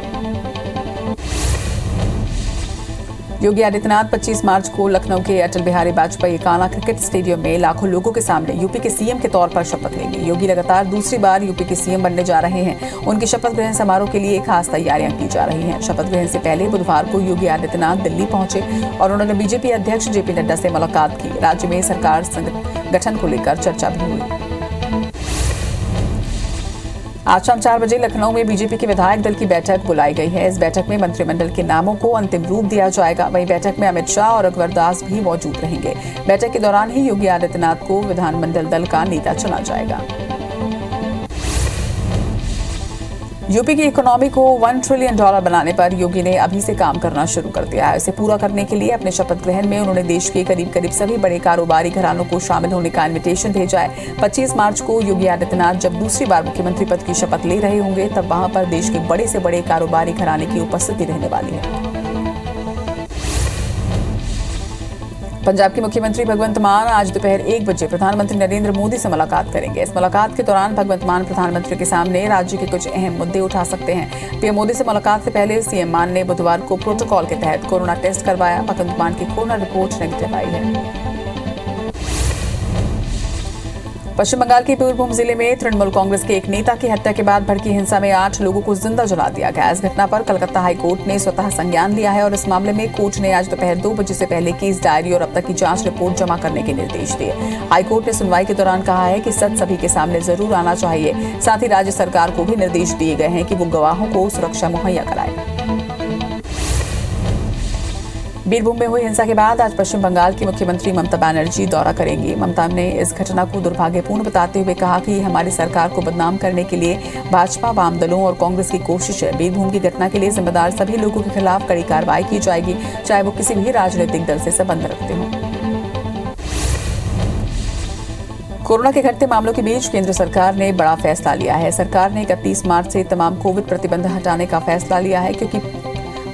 योगी आदित्यनाथ 25 मार्च को लखनऊ के अटल बिहारी वाजपेयी काना क्रिकेट स्टेडियम में लाखों लोगों के सामने यूपी के सीएम के तौर पर शपथ लेंगे। योगी लगातार दूसरी बार यूपी के सीएम बनने जा रहे हैं। उनके शपथ ग्रहण समारोह के लिए खास तैयारियां की जा रही हैं। शपथ ग्रहण से पहले बुधवार को योगी आदित्यनाथ दिल्ली पहुंचे और उन्होंने बीजेपी अध्यक्ष जेपी नड्डा से मुलाकात की। राज्य में सरकार गठन को लेकर चर्चा भी हुई। आज शाम 4 बजे लखनऊ में बीजेपी के विधायक दल की बैठक बुलाई गई है। इस बैठक में मंत्रिमंडल के नामों को अंतिम रूप दिया जाएगा। वहीं बैठक में अमित शाह और रघुवर दास भी मौजूद रहेंगे। बैठक के दौरान ही योगी आदित्यनाथ को विधानमंडल दल का नेता चुना जाएगा। यूपी की इकोनॉमी को $1 ट्रिलियन बनाने पर योगी ने अभी से काम करना शुरू कर दिया है। इसे पूरा करने के लिए अपने शपथ ग्रहण में उन्होंने देश के करीब सभी बड़े कारोबारी घरानों को शामिल होने का इन्विटेशन भेजा है। 25 मार्च को योगी आदित्यनाथ जब दूसरी बार मुख्यमंत्री पद की शपथ ले रहे होंगे, तब वहां पर देश के बड़े से बड़े कारोबारी घराने की उपस्थिति रहने वाली है। पंजाब के मुख्यमंत्री भगवंत मान आज दोपहर 1 बजे प्रधानमंत्री नरेंद्र मोदी से मुलाकात करेंगे। इस मुलाकात के दौरान भगवंत मान प्रधानमंत्री के सामने राज्य के कुछ अहम मुद्दे उठा सकते हैं। पीएम मोदी से मुलाकात से पहले सीएम मान ने बुधवार को प्रोटोकॉल के तहत कोरोना टेस्ट करवाया। भगवंत मान की कोरोना रिपोर्ट नेगेटिव आई है। पश्चिम बंगाल के बीरभूम जिले में तृणमूल कांग्रेस के एक नेता की हत्या के बाद भड़की हिंसा में 8 लोगों को जिंदा जला दिया गया। इस घटना पर कलकत्ता हाईकोर्ट ने स्वतः संज्ञान लिया है और इस मामले में कोर्ट ने आज दोपहर 2 बजे से पहले केस डायरी और अब तक की जांच रिपोर्ट जमा करने के निर्देश दिए। हाईकोर्ट ने सुनवाई के दौरान कहा है कि सच सभी के सामने जरूर आना चाहिए। साथ ही राज्य सरकार को भी निर्देश दिए गए हैं कि वो गवाहों को सुरक्षा मुहैया कराए। बीरभूम में हुई हिंसा के बाद आज पश्चिम बंगाल की मुख्यमंत्री ममता बनर्जी दौरा करेंगी। ममता ने इस घटना को दुर्भाग्यपूर्ण बताते हुए कहा कि हमारी सरकार को बदनाम करने के लिए भाजपा, वाम दलों और कांग्रेस की कोशिश है। बीरभूम की घटना के लिए जिम्मेदार सभी लोगों के खिलाफ कड़ी कार्रवाई की जाएगी, चाहे वो किसी भी राजनीतिक दल से संबंध रखते हों। कोरोना के घटते मामलों के बीच केंद्र सरकार ने बड़ा फैसला लिया है। सरकार ने 31 मार्च से तमाम कोविड प्रतिबंध हटाने का फैसला लिया है, क्योंकि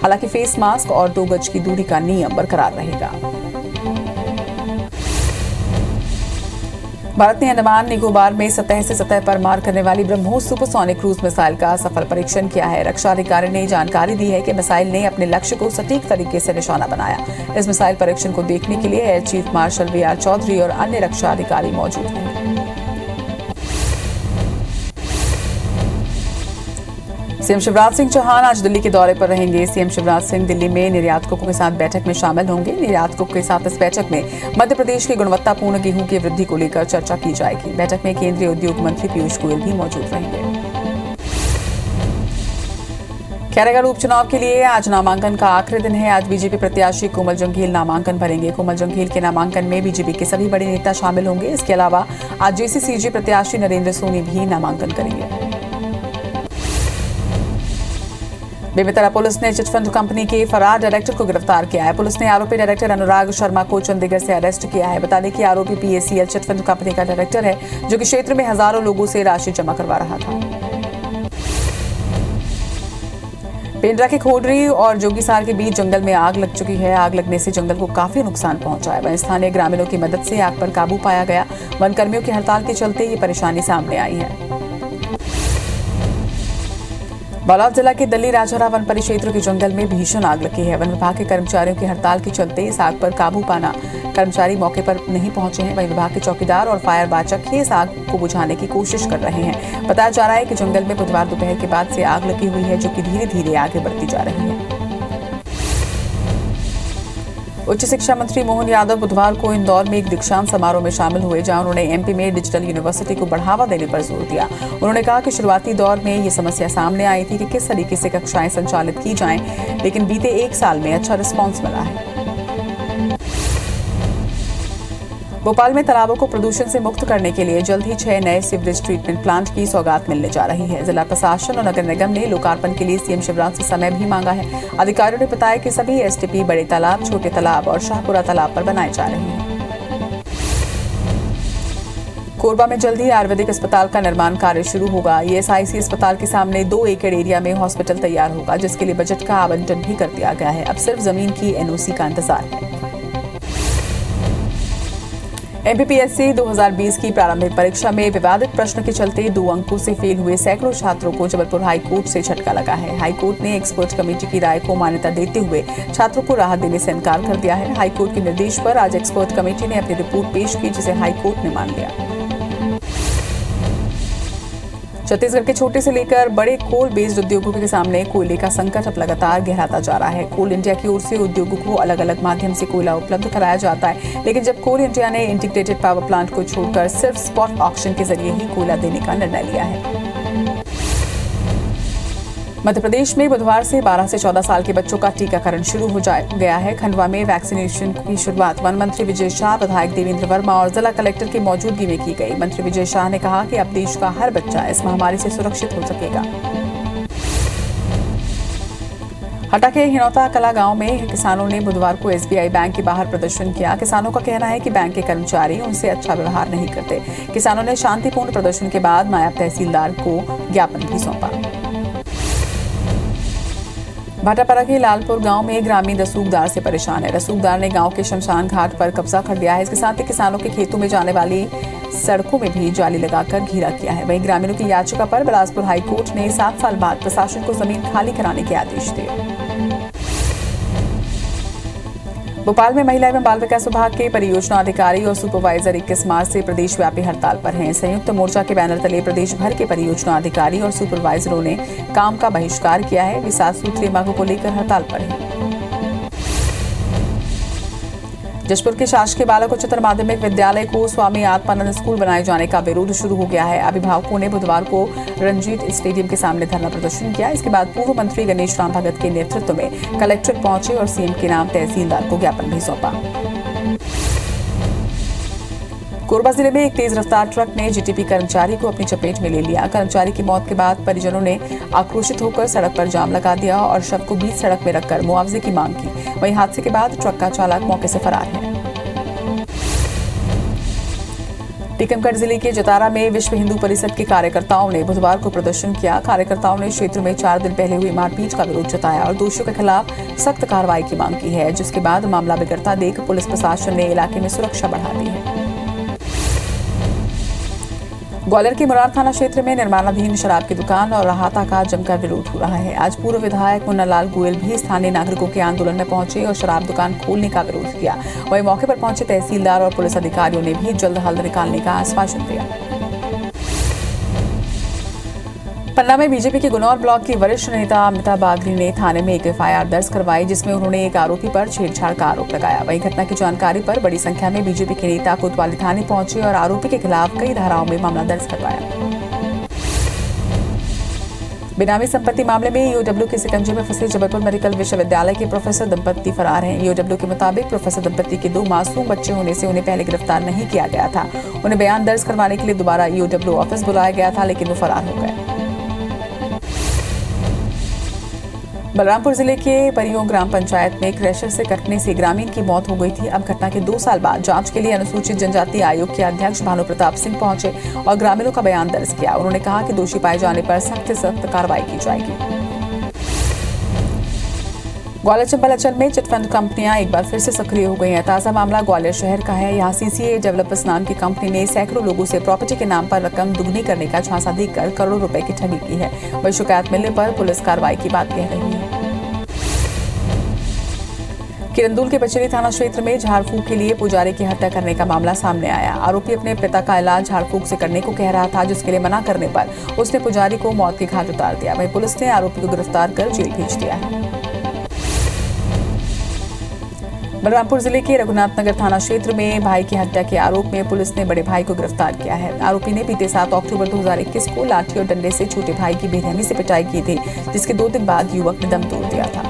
हालांकि फेस मास्क और 2 गज की दूरी का नियम बरकरार रहेगा। भारत ने अंडमान निकोबार में सतह से सतह पर मार करने वाली ब्रह्मोस सुपरसोनिक क्रूज मिसाइल का सफल परीक्षण किया है। रक्षा अधिकारी ने जानकारी दी है कि मिसाइल ने अपने लक्ष्य को सटीक तरीके से निशाना बनाया। इस मिसाइल परीक्षण को देखने के लिए air chief marshal V R Chaudhari और अन्य रक्षा अधिकारी मौजूद हैं। सीएम शिवराज सिंह चौहान आज दिल्ली के दौरे पर रहेंगे। सीएम शिवराज सिंह दिल्ली में निर्यातकों के साथ बैठक में शामिल होंगे। निर्यातकों के साथ इस बैठक में मध्य प्रदेश की गुणवत्तापूर्ण गेहूं की वृद्धि को लेकर चर्चा की जाएगी। बैठक में केंद्रीय उद्योग मंत्री पीयूष गोयल भी मौजूद रहेंगे। खैरागढ़ उपचुनाव के लिए आज नामांकन का आखिरी दिन है। आज बीजेपी प्रत्याशी कोमल जंघील नामांकन भरेंगे। कोमल जंघील के नामांकन में बीजेपी के सभी बड़े नेता शामिल होंगे। इसके अलावा आज जेसीसीजे प्रत्याशी नरेंद्र सोनी भी नामांकन करेंगे। बेमेतरा पुलिस ने चिटफंड कंपनी के फरार डायरेक्टर को गिरफ्तार किया है। पुलिस ने आरोपी डायरेक्टर अनुराग शर्मा को चंडीगढ़ से अरेस्ट किया है। बता दें कि आरोपी पीएसीएल चिटफंड कंपनी का डायरेक्टर है, जो कि क्षेत्र में हजारों लोगों से राशि जमा करवा रहा था। पेंड्रा के खोडरी और जोगीसार के बीच जंगल में आग लग चुकी है। आग लगने से जंगल को काफी नुकसान पहुंचा है। वहीं स्थानीय ग्रामीणों की मदद से आग पर काबू पाया गया। वन कर्मियों की हड़ताल के चलते ये परेशानी सामने आई है। बालोद जिला के दल्ली राजहरा वन परिक्षेत्र के जंगल में भीषण आग लगी है। वन विभाग के कर्मचारियों की हड़ताल के चलते इस आग पर काबू पाना कर्मचारी मौके पर नहीं पहुंचे हैं। वहीं विभाग के चौकीदार और फायर वाचक ही इस आग को बुझाने की कोशिश कर रहे हैं। बताया जा रहा है कि जंगल में बुधवार दोपहर के बाद से आग लगी हुई है, जो कि धीरे धीरे आगे बढ़ती जा रही है। उच्च शिक्षा मंत्री मोहन यादव बुधवार को इंदौर में एक दीक्षांत समारोह में शामिल हुए, जहां उन्होंने एमपी में डिजिटल यूनिवर्सिटी को बढ़ावा देने पर जोर दिया। उन्होंने कहा कि शुरुआती दौर में ये समस्या सामने आई थी कि किस तरीके से कक्षाएं संचालित की जाएं, लेकिन बीते 1 साल में अच्छा रिस्पांस मिला है। भोपाल में तालाबों को प्रदूषण से मुक्त करने के लिए जल्द ही 6 नए सीवरेज ट्रीटमेंट प्लांट की सौगात मिलने जा रही है। जिला प्रशासन और नगर निगम ने लोकार्पण के लिए सीएम शिवराज से समय भी मांगा है। अधिकारियों ने बताया कि सभी एसटीपी बड़े तालाब, छोटे तालाब और शाहपुरा तालाब पर बनाए जा रहे हैं। कोरबा में जल्द ही आयुर्वेदिक अस्पताल का निर्माण कार्य शुरू होगा। ईएसआईसी अस्पताल के सामने 2 एकड़ एरिया में हॉस्पिटल तैयार होगा, जिसके लिए बजट का आवंटन भी कर दिया गया है। अब सिर्फ जमीन की एनओसी का इंतजार है। एमपीपीएससी 2020 की प्रारंभिक परीक्षा में विवादित प्रश्न के चलते 2 अंकों से फेल हुए सैकड़ों छात्रों को जबलपुर हाईकोर्ट से झटका लगा है। हाईकोर्ट ने एक्सपर्ट कमेटी की राय को मान्यता देते हुए छात्रों को राहत देने से इनकार कर दिया है। हाईकोर्ट के निर्देश पर आज एक्सपर्ट कमेटी ने अपनी रिपोर्ट पेश की, जिसे हाईकोर्ट ने मान लिया। छत्तीसगढ़ के छोटे से लेकर बड़े कोल बेस्ड उद्योगों के सामने कोयले का संकट अब लगातार गहराता जा रहा है। कोल इंडिया की ओर से उद्योगों को अलग अलग माध्यम से कोयला उपलब्ध कराया जाता है, लेकिन जब कोल इंडिया ने इंटीग्रेटेड पावर प्लांट को छोड़कर सिर्फ स्पॉट ऑक्शन के जरिए ही कोयला देने का निर्णय लिया है। मध्य प्रदेश में बुधवार से 12 से 14 साल के बच्चों का टीकाकरण शुरू हो गया है। खंडवा में वैक्सीनेशन की शुरुआत वन मंत्री विजय शाह, विधायक देवेंद्र वर्मा और जिला कलेक्टर की मौजूदगी में की गई। मंत्री विजय शाह ने कहा कि अब देश का हर बच्चा इस महामारी से सुरक्षित हो सकेगा। हटा के हिनौता कला गांव में किसानों ने बुधवार को एसबीआई बैंक के बाहर प्रदर्शन किया। किसानों का कहना है कि बैंक के कर्मचारी उनसे अच्छा व्यवहार नहीं करते। किसानों ने शांतिपूर्ण प्रदर्शन के बाद नायब तहसीलदार को ज्ञापन भी सौंपा। भाटापारा के लालपुर गांव में ग्रामीण रसूखदार से परेशान है। रसूखदार ने गांव के शमशान घाट पर कब्जा कर लिया है। इसके साथ ही किसानों के खेतों में जाने वाली सड़कों में भी जाली लगाकर घेरा किया है। वहीं ग्रामीणों की याचिका पर बिलासपुर हाईकोर्ट ने 7 साल बाद प्रशासन को जमीन खाली कराने के आदेश दिए। भोपाल में महिला एवं बाल विकास विभाग के परियोजना अधिकारी और सुपरवाइजर 21 मार्च से प्रदेश व्यापी हड़ताल पर हैं। संयुक्त मोर्चा के बैनर तले प्रदेश भर के परियोजना अधिकारी और सुपरवाइजरों ने काम का बहिष्कार किया है। वे 7 सूत्रीय मांगों को लेकर हड़ताल पर हैं। जशपुर के शासकीय बालक उच्चतर माध्यमिक विद्यालय को स्वामी आत्मानंद स्कूल बनाए जाने का विरोध शुरू हो गया है। अभिभावकों ने बुधवार को रंजीत स्टेडियम के सामने धरना प्रदर्शन किया। इसके बाद पूर्व मंत्री गणेश राम भगत के नेतृत्व में कलेक्ट्रेट पहुंचे और सीएम के नाम तहसीलदार को ज्ञापन भी सौंपा। कोरबा जिले में एक तेज रफ्तार ट्रक ने जीटीपी कर्मचारी को अपनी चपेट में ले लिया। कर्मचारी की मौत के बाद परिजनों ने आक्रोशित होकर सड़क पर जाम लगा दिया और शव को बीच सड़क में रखकर मुआवजे की मांग की। वहीं हादसे के बाद ट्रक का चालक मौके से फरार है। टीकमगढ़ जिले के जतारा में विश्व हिंदू परिषद के कार्यकर्ताओं ने बुधवार को प्रदर्शन किया। कार्यकर्ताओं ने क्षेत्र में 4 दिन पहले हुई मारपीट का विरोध जताया और दोषियों के खिलाफ सख्त कार्रवाई की मांग की है, जिसके बाद मामला बिगड़ता देख पुलिस प्रशासन ने इलाके में सुरक्षा बढ़ा दी है। ग्वालियर के मुरार थाना क्षेत्र में निर्माणाधीन शराब की दुकान और अहाता का जमकर विरोध हो रहा है। आज पूर्व विधायक मुन्नालाल गोयल भी स्थानीय नागरिकों के आंदोलन में पहुंचे और शराब दुकान खोलने का विरोध किया। वहीं मौके पर पहुंचे तहसीलदार और पुलिस अधिकारियों ने भी जल्द हल निकालने का आश्वासन दिया। पन्ना में बीजेपी के गुनौर ब्लॉक की वरिष्ठ नेता अमिता बागरी ने थाने में एक एफआईआर दर्ज करवाई, जिसमें उन्होंने एक आरोपी पर छेड़छाड़ का आरोप लगाया। वहीं घटना की जानकारी पर बड़ी संख्या में बीजेपी के नेता कोतवाली थाने पहुंचे और आरोपी के खिलाफ कई धाराओं में मामला दर्ज करवाया। बेनामी संपत्ति मामले में ईओडब्ल्यू के शिकंजे में फंसे जबलपुर मेडिकल विश्वविद्यालय के प्रोफेसर दंपत्ति फरार हैं। ईओडब्ल्यू के मुताबिक प्रोफेसर दंपत्ति के 2 मासूम बच्चे होने से उन्हें पहले गिरफ्तार नहीं किया गया था। उन्हें बयान दर्ज करवाने के लिए दोबारा ईओडब्ल्यू ऑफिस बुलाया गया था, लेकिन वो फरार हो गए। बलरामपुर जिले के परियों ग्राम पंचायत में क्रैशर से कटने से ग्रामीण की मौत हो गई थी। अब घटना के 2 साल बाद जांच के लिए अनुसूचित जनजाति आयोग के अध्यक्ष भानु प्रताप सिंह पहुंचे और ग्रामीणों का बयान दर्ज किया। उन्होंने कहा कि दोषी पाए जाने पर सख्त से सख्त कार्रवाई की जाएगी। ग्वालियर चंबल अंचल में चिटफंड कंपनियां एक बार फिर से सक्रिय हो गई हैं। ताजा मामला ग्वालियर शहर का है। यहाँ सीसीए डेवलपर्स नाम की कंपनी ने सैकड़ों लोगों से प्रॉपर्टी के नाम पर रकम दुगनी करने का झांसा देकर करोड़ों रुपए की ठगी की है। वही शिकायत मिलने पर पुलिस कार्रवाई की बात कह रही है। किरंदुल के बचेली थाना क्षेत्र में झाड़ फूक के लिए पुजारी की हत्या करने का मामला सामने आया। आरोपी अपने पिता का इलाज झाड़ फूक से करने को कह रहा था, जिसके लिए मना करने पर उसने पुजारी को मौत के घाट उतार दिया। वहीं पुलिस ने आरोपी को गिरफ्तार कर जेल भेज दिया है। बलरामपुर जिले के रघुनाथनगर थाना क्षेत्र में भाई की हत्या के आरोप में पुलिस ने बड़े भाई को गिरफ्तार किया है। आरोपी ने बीते 7 अक्टूबर 2021 को लाठी और डंडे से छोटे भाई की बेरहमी से पिटाई की थी, जिसके 2 दिन बाद युवक ने दम तोड़ दिया था।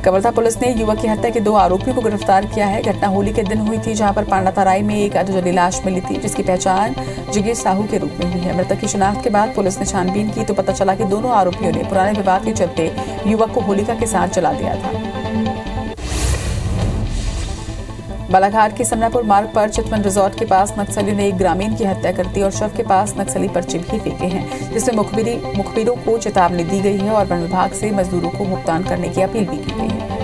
कवर्धा पुलिस ने युवक की हत्या के 2 आरोपियों को गिरफ्तार किया है। घटना होली के दिन हुई थी, जहां पर पांडातराई में एक अधजली लाश मिली थी, जिसकी पहचान जिगेश साहू के रूप में हुई है। मृतक की शिनाख्त के बाद पुलिस ने छानबीन की तो पता चला कि दोनों आरोपियों ने पुराने विवाद के चलते युवक को होलिका के साथ जला दिया था। बालाघाट के समनापुर मार्ग पर चितवन रिजॉर्ट के पास नक्सलियों ने एक ग्रामीण की हत्या कर दी और शव के पास नक्सली पर्चे भी फेंके हैं, जिसमें मुखबिरों को चेतावनी दी गई है और वन विभाग से मजदूरों को भुगतान करने की अपील भी की गई है।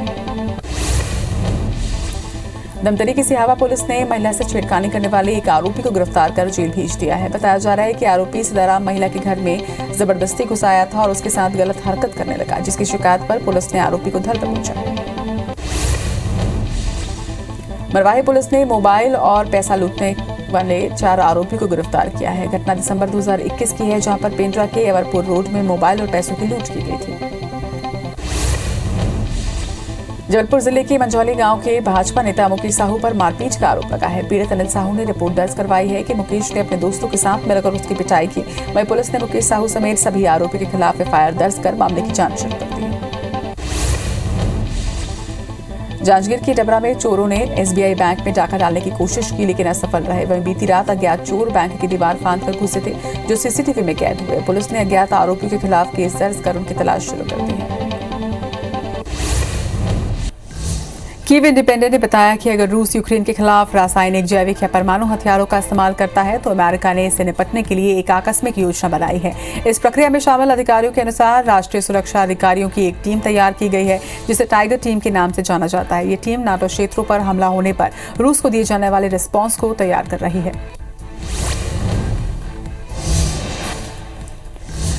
धमतरी की सिहावा पुलिस ने महिला से छेड़खानी करने वाले एक आरोपी को गिरफ्तार कर जेल भेज दिया है। बताया जा रहा है कि आरोपी सीताराम महिला के घर में जबरदस्ती घुस आया था और उसके साथ गलत हरकत करने लगा, जिसकी शिकायत पर पुलिस ने आरोपी को धर दबोचा। मरवाही पुलिस ने मोबाइल और पैसा लूटने वाले 4 आरोपी को गिरफ्तार किया है। घटना दिसंबर 2021 की है, जहां पर पेंड्रा के एवरपुर रोड में मोबाइल और पैसों की लूट की गई थी। जबलपुर जिले के मंझौली गांव के भाजपा नेता मुकेश साहू पर मारपीट का आरोप लगा है। पीड़ित अनिल साहू ने रिपोर्ट दर्ज करवाई है कि मुकेश ने अपने दोस्तों के साथ मिलकर उसकी पिटाई की। वहीं पुलिस ने मुकेश साहू समेत सभी आरोपियों के खिलाफ एफआईआर दर्ज कर मामले की जांच शुरू कर दी है। जांजगीर के डबरा में चोरों ने एसबीआई बैंक में डाका डालने की कोशिश की, लेकिन असफल रहे। वहीं बीती रात अज्ञात चोर बैंक की दीवार फांदकर घुसे थे, जो सीसीटीवी में कैद हुए। पुलिस ने अज्ञात आरोपियों के खिलाफ केस दर्ज कर उनकी तलाश शुरू कर दी है। कीव इंडिपेंडेंट ने बताया कि अगर रूस यूक्रेन के खिलाफ रासायनिक, जैविक या परमाणु हथियारों का इस्तेमाल करता है तो अमेरिका ने इससे निपटने के लिए एक आकस्मिक योजना बनाई है। इस प्रक्रिया में शामिल अधिकारियों के अनुसार राष्ट्रीय सुरक्षा अधिकारियों की एक टीम तैयार की गई है, जिसे टाइगर टीम के नाम से जाना जाता है। ये टीम नाटो क्षेत्रों पर हमला होने पर रूस को दिए जाने वाले रिस्पॉन्स को तैयार कर रही है।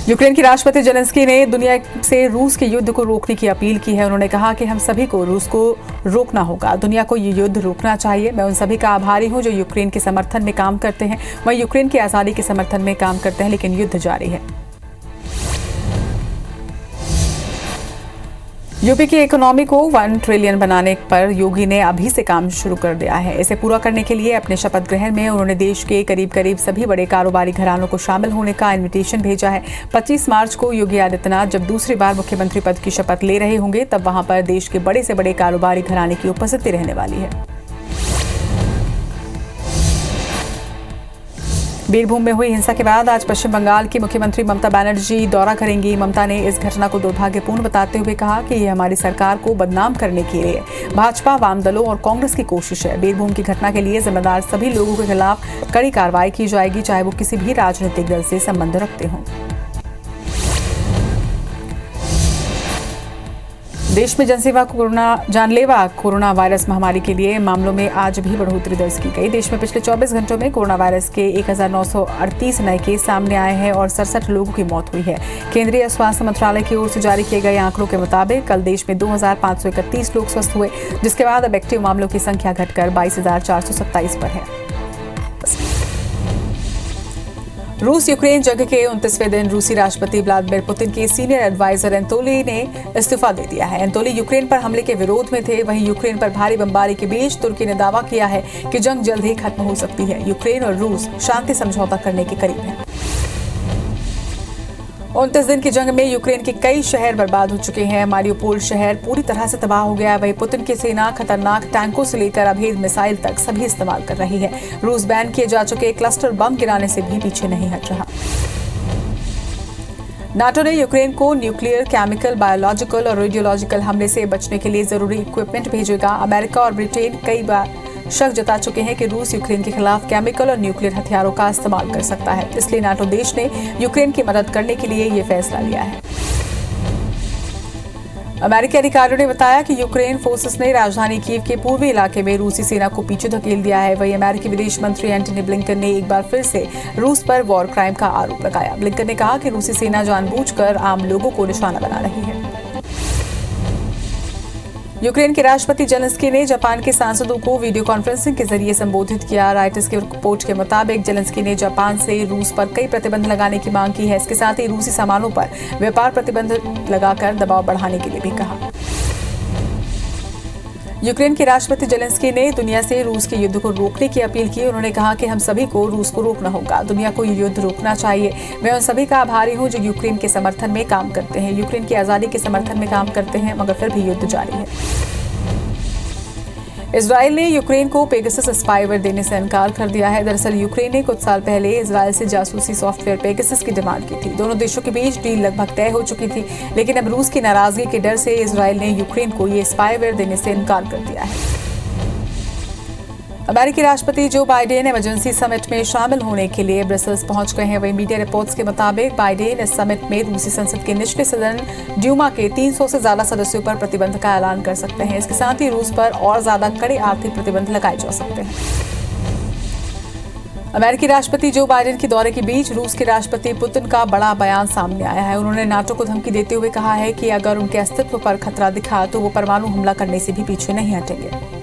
यूक्रेन के राष्ट्रपति जेलेंस्की ने दुनिया से रूस के युद्ध को रोकने की अपील की है। उन्होंने कहा कि हम सभी को रूस को रोकना होगा, दुनिया को ये युद्ध रोकना चाहिए। मैं उन सभी का आभारी हूं जो यूक्रेन के समर्थन में काम करते हैं। वह यूक्रेन की आज़ादी के समर्थन में काम करते हैं, लेकिन युद्ध जारी है। यूपी की इकोनॉमी को 1 ट्रिलियन बनाने पर योगी ने अभी से काम शुरू कर दिया है। इसे पूरा करने के लिए अपने शपथ ग्रहण में उन्होंने देश के करीब सभी बड़े कारोबारी घरानों को शामिल होने का इनविटेशन भेजा है। 25 मार्च को योगी आदित्यनाथ जब दूसरी बार मुख्यमंत्री पद की शपथ ले रहे होंगे, तब वहां पर देश के बड़े से बड़े कारोबारी घराने की उपस्थिति रहने वाली है। बीरभूम में हुई हिंसा के बाद आज पश्चिम बंगाल की मुख्यमंत्री ममता बनर्जी दौरा करेंगी। ममता ने इस घटना को दुर्भाग्यपूर्ण बताते हुए कहा कि यह हमारी सरकार को बदनाम करने के लिए भाजपा, वाम दलों और कांग्रेस की कोशिश है। बीरभूम की घटना के लिए जिम्मेदार सभी लोगों के खिलाफ कड़ी कार्रवाई की जाएगी, चाहे वो किसी भी राजनीतिक दल से संबंध रखते हों। देश में जानलेवा कोरोना वायरस महामारी के लिए मामलों में आज भी बढ़ोतरी दर्ज की गई। देश में पिछले 24 घंटों में कोरोना वायरस के 1938 नए केस सामने आए हैं और 67 लोगों की मौत हुई है। केंद्रीय स्वास्थ्य मंत्रालय की ओर से जारी किए गए आंकड़ों के मुताबिक कल देश में 2531 लोग स्वस्थ हुए, जिसके बाद अब एक्टिव मामलों की संख्या घटकर 22,427 पर है। रूस यूक्रेन जंग के 29वें दिन रूसी राष्ट्रपति व्लादिमीर पुतिन के सीनियर एडवाइजर एंतोली ने इस्तीफा दे दिया है। एंतोली यूक्रेन पर हमले के विरोध में थे। वहीं यूक्रेन पर भारी बमबारी के बीच तुर्की ने दावा किया है कि जंग जल्द ही खत्म हो सकती है। यूक्रेन और रूस शांति समझौता करने के करीब है। 29 दिन की जंग में यूक्रेन के कई शहर बर्बाद हो चुके हैं। मारियोपोल शहर पूरी तरह से तबाह हो गया है। वहीं पुतिन की सेना खतरनाक टैंकों से लेकर अभेद मिसाइल तक सभी इस्तेमाल कर रही है। रूस बैन किए जा चुके क्लस्टर बम गिराने से भी पीछे नहीं हट रहा। नाटो ने यूक्रेन को न्यूक्लियर, केमिकल, बायोलॉजिकल और रेडियोलॉजिकल हमले से बचने के लिए जरूरी इक्विपमेंट भेजेगा। अमेरिका और ब्रिटेन कई बार शक जता चुके हैं कि रूस यूक्रेन के खिलाफ केमिकल और न्यूक्लियर हथियारों का इस्तेमाल कर सकता है। इसलिए नाटो देश ने यूक्रेन की मदद करने के लिए ये फैसला लिया है। अमेरिकी अधिकारियों ने बताया कि यूक्रेन फोर्सेस ने राजधानी कीव के पूर्वी इलाके में रूसी सेना को पीछे धकेल दिया है। वहीं अमेरिकी विदेश मंत्री एंटनी ब्लिंकन ने एक बार फिर से रूस पर वॉर क्राइम का आरोप लगाया। ब्लिंकन ने कहा कि रूसी सेना जानबूझकर आम लोगों को निशाना बना रही है। यूक्रेन के राष्ट्रपति जेलेंस्की ने जापान के सांसदों को वीडियो कॉन्फ्रेंसिंग के जरिए संबोधित किया। रॉयटर्स की रिपोर्ट के मुताबिक जेलेंस्की ने जापान से रूस पर कई प्रतिबंध लगाने की मांग की है। इसके साथ ही रूसी सामानों पर व्यापार प्रतिबंध लगाकर दबाव बढ़ाने के लिए भी कहा। यूक्रेन के राष्ट्रपति जेलेंस्की ने दुनिया से रूस के युद्ध को रोकने की अपील की। उन्होंने कहा कि हम सभी को रूस को रोकना होगा, दुनिया को ये युद्ध रोकना चाहिए। मैं उन सभी का आभारी हूं जो यूक्रेन के समर्थन में काम करते हैं, यूक्रेन की आज़ादी के समर्थन में काम करते हैं, मगर फिर भी युद्ध जारी है। इजराइल ने यूक्रेन को पेगासस स्पाईवेयर देने से इनकार कर दिया है। दरअसल यूक्रेन ने कुछ साल पहले इजराइल से जासूसी सॉफ्टवेयर पेगासस की डिमांड की थी। दोनों देशों के बीच डील लगभग तय हो चुकी थी, लेकिन अब रूस की नाराजगी के डर से इजराइल ने यूक्रेन को ये स्पाईवेयर देने से इनकार कर दिया है। अमेरिकी राष्ट्रपति जो बाइडेन इमरजेंसी समिट में शामिल होने के लिए ब्रसेल्स पहुंच गए हैं। वहीं मीडिया रिपोर्ट्स के मुताबिक बाइडेन इस समिट में रूसी संसद के निचले सदन ड्यूमा के 300 से ज्यादा सदस्यों पर प्रतिबंध का ऐलान कर सकते हैं। इसके साथ ही रूस पर और ज्यादा कड़े आर्थिक प्रतिबंध लगाए जा सकते हैं। अमेरिकी राष्ट्रपति जो बाइडेन के दौरे के बीच रूस के राष्ट्रपति पुतिन का बड़ा बयान सामने आया है। उन्होंने नाटो को धमकी देते हुए कहा है कि अगर उनके अस्तित्व पर खतरा दिखा तो वो परमाणु हमला करने से भी पीछे नहीं हटेंगे।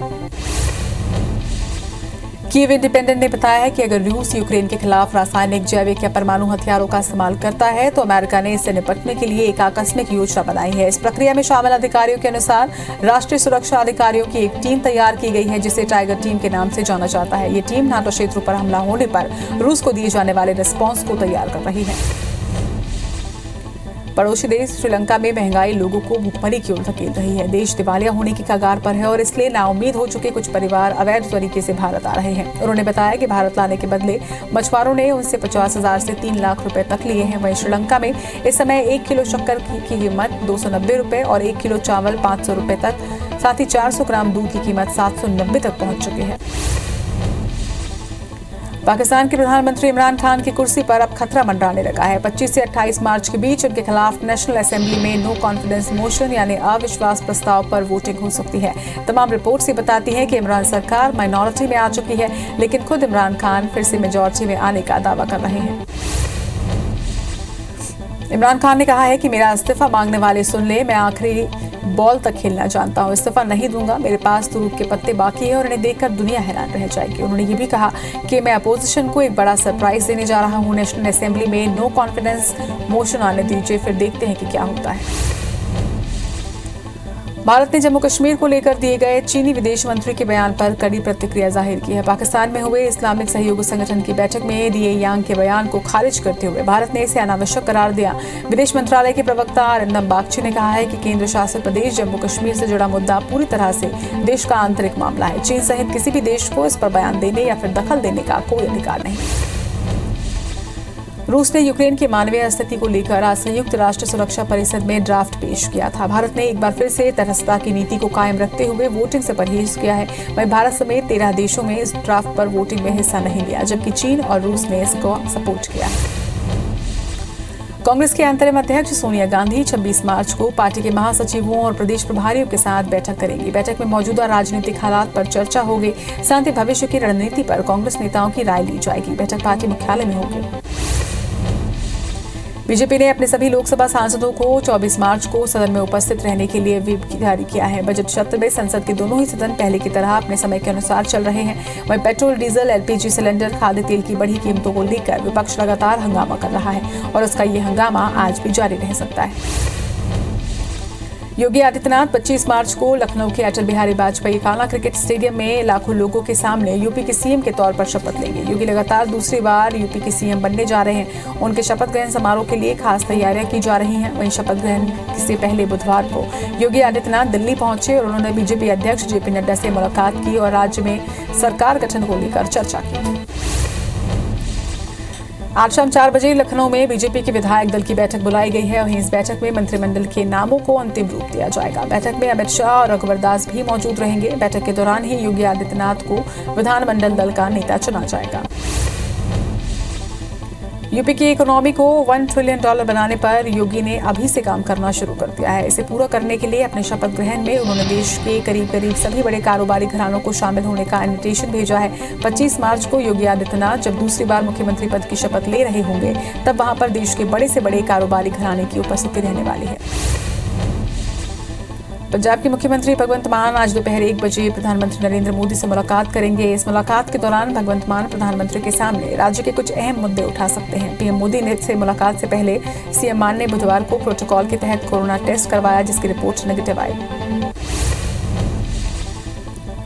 कीव इंडिपेंडेंट ने बताया है कि अगर रूस यूक्रेन के खिलाफ रासायनिक, जैविक या परमाणु हथियारों का इस्तेमाल करता है तो अमेरिका ने इससे निपटने के लिए एक आकस्मिक योजना बनाई है। इस प्रक्रिया में शामिल अधिकारियों के अनुसार राष्ट्रीय सुरक्षा अधिकारियों की एक टीम तैयार की गई है, जिसे टाइगर टीम के नाम से जाना जाता है। ये टीम नाटो क्षेत्रों पर हमला होने पर रूस को दिए जाने वाले रिस्पॉन्स को तैयार कर रही है। पड़ोसी देश श्रीलंका में महंगाई लोगों को भुखमरी की ओर धकेल रही है। देश दिवालिया होने की कगार पर है और इसलिए नाउम्मीद हो चुके कुछ परिवार अवैध तरीके से भारत आ रहे हैं। उन्होंने बताया कि भारत लाने के बदले मछुआरों ने उनसे 50,000 से 3 लाख रुपए तक लिए हैं। वहीं श्रीलंका में इस समय 1 किलो शक्कर की कीमत 290 रुपए और 1 किलो चावल 500 रुपए तक साथ ही 400 ग्राम दूध की कीमत 790 तक पहुंच चुकी है। पाकिस्तान के प्रधानमंत्री इमरान खान की कुर्सी पर अब खतरा मंडराने लगा है। 25 से 28 मार्च के बीच उनके खिलाफ नेशनल असेंबली में नो कॉन्फिडेंस मोशन यानी अविश्वास प्रस्ताव पर वोटिंग हो सकती है। तमाम रिपोर्ट्स ये बताती हैं कि इमरान सरकार माइनॉरिटी में आ चुकी है, लेकिन खुद इमरान खान फिर से मेजॉरिटी में आने का दावा कर रहे हैं। इमरान खान ने कहा है कि मेरा इस्तीफा मांगने वाले सुन ले, मैं आखिरी बॉल तक खेलना जानता हूं, इस्तीफा नहीं दूंगा, मेरे पास तुरूप के पत्ते बाकी है और इन्हें देखकर दुनिया हैरान रह जाएगी। उन्होंने ये भी कहा कि मैं अपोजिशन को एक बड़ा सरप्राइज देने जा रहा हूं, नेशनल असेंबली में नो कॉन्फिडेंस मोशन आने दीजिए, फिर देखते हैं कि क्या होता है। भारत ने जम्मू कश्मीर को लेकर दिए गए चीनी विदेश मंत्री के बयान पर कड़ी प्रतिक्रिया जाहिर की है। पाकिस्तान में हुए इस्लामिक सहयोग संगठन की बैठक में दिए यांग के बयान को खारिज करते हुए भारत ने इसे अनावश्यक करार दिया। विदेश मंत्रालय के प्रवक्ता अरिंदम बागची ने कहा है कि केंद्र शासित प्रदेश जम्मू कश्मीर से जुड़ा मुद्दा पूरी तरह से देश का आंतरिक मामला है। चीन सहित किसी भी देश को इस पर बयान देने या फिर दखल देने का कोई अधिकार नहीं। रूस ने यूक्रेन की मानवीय स्थिति को लेकर आज संयुक्त राष्ट्र सुरक्षा परिषद में ड्राफ्ट पेश किया था। भारत ने एक बार फिर से तटस्थता की नीति को कायम रखते हुए वोटिंग से परहेज किया है। वहीं भारत समेत 13 देशों में इस ड्राफ्ट पर वोटिंग में हिस्सा नहीं लिया, जबकि चीन और रूस ने इसको सपोर्ट किया है। कांग्रेस के अंतरिम अध्यक्ष सोनिया गांधी 26 मार्च को पार्टी के महासचिवों और प्रदेश प्रभारियों के साथ बैठक करेंगी। बैठक में मौजूदा राजनीतिक हालात पर चर्चा होगी, साथ ही भविष्य की रणनीति पर कांग्रेस नेताओं की राय ली जाएगी। बैठक पार्टी मुख्यालय में होगी। बीजेपी ने अपने सभी लोकसभा सांसदों को 24 मार्च को सदन में उपस्थित रहने के लिए व्हिप जारी किया है। बजट सत्र में संसद के दोनों ही सदन पहले की तरह अपने समय के अनुसार चल रहे हैं। वहीं पेट्रोल, डीजल, एलपीजी सिलेंडर, खाद्य तेल की बढ़ी कीमतों को लेकर विपक्ष लगातार हंगामा कर रहा है और उसका ये हंगामा आज भी जारी रह सकता है। योगी आदित्यनाथ 25 मार्च को लखनऊ के अटल बिहारी वाजपेयी काला क्रिकेट स्टेडियम में लाखों लोगों के सामने यूपी के सीएम के तौर पर शपथ लेंगे। योगी लगातार दूसरी बार यूपी के सीएम बनने जा रहे हैं। उनके शपथ ग्रहण समारोह के लिए खास तैयारियां की जा रही हैं। वहीं शपथ ग्रहण से पहले बुधवार को योगी आदित्यनाथ दिल्ली पहुंचे और उन्होंने बीजेपी अध्यक्ष जेपी नड्डा से मुलाकात की और राज्य में सरकार गठन को लेकर चर्चा की। आज शाम 4 बजे लखनऊ में बीजेपी के विधायक दल की बैठक बुलाई गई है। वहीं इस बैठक में मंत्रिमंडल के नामों को अंतिम रूप दिया जाएगा। बैठक में अमित शाह और रघुवर दास भी मौजूद रहेंगे। बैठक के दौरान ही योगी आदित्यनाथ को विधानमंडल दल का नेता चुना जाएगा। यूपी की इकोनॉमी को $1 ट्रिलियन बनाने पर योगी ने अभी से काम करना शुरू कर दिया है। इसे पूरा करने के लिए अपने शपथ ग्रहण में उन्होंने देश के करीब सभी बड़े कारोबारी घरानों को शामिल होने का इन्विटेशन भेजा है। 25 मार्च को योगी आदित्यनाथ जब दूसरी बार मुख्यमंत्री पद की शपथ ले रहे होंगे, तब वहां पर देश के बड़े से बड़े कारोबारी घराने की उपस्थिति रहने वाली है। पंजाब के मुख्यमंत्री भगवंत मान आज दोपहर 1 बजे प्रधानमंत्री नरेंद्र मोदी से मुलाकात करेंगे। इस मुलाकात के दौरान भगवंत मान प्रधानमंत्री के सामने राज्य के कुछ अहम मुद्दे उठा सकते हैं। पीएम मोदी ने से मुलाकात से पहले सीएम मान ने बुधवार को प्रोटोकॉल के तहत कोरोना टेस्ट करवाया, जिसकी रिपोर्ट नेगेटिव आई।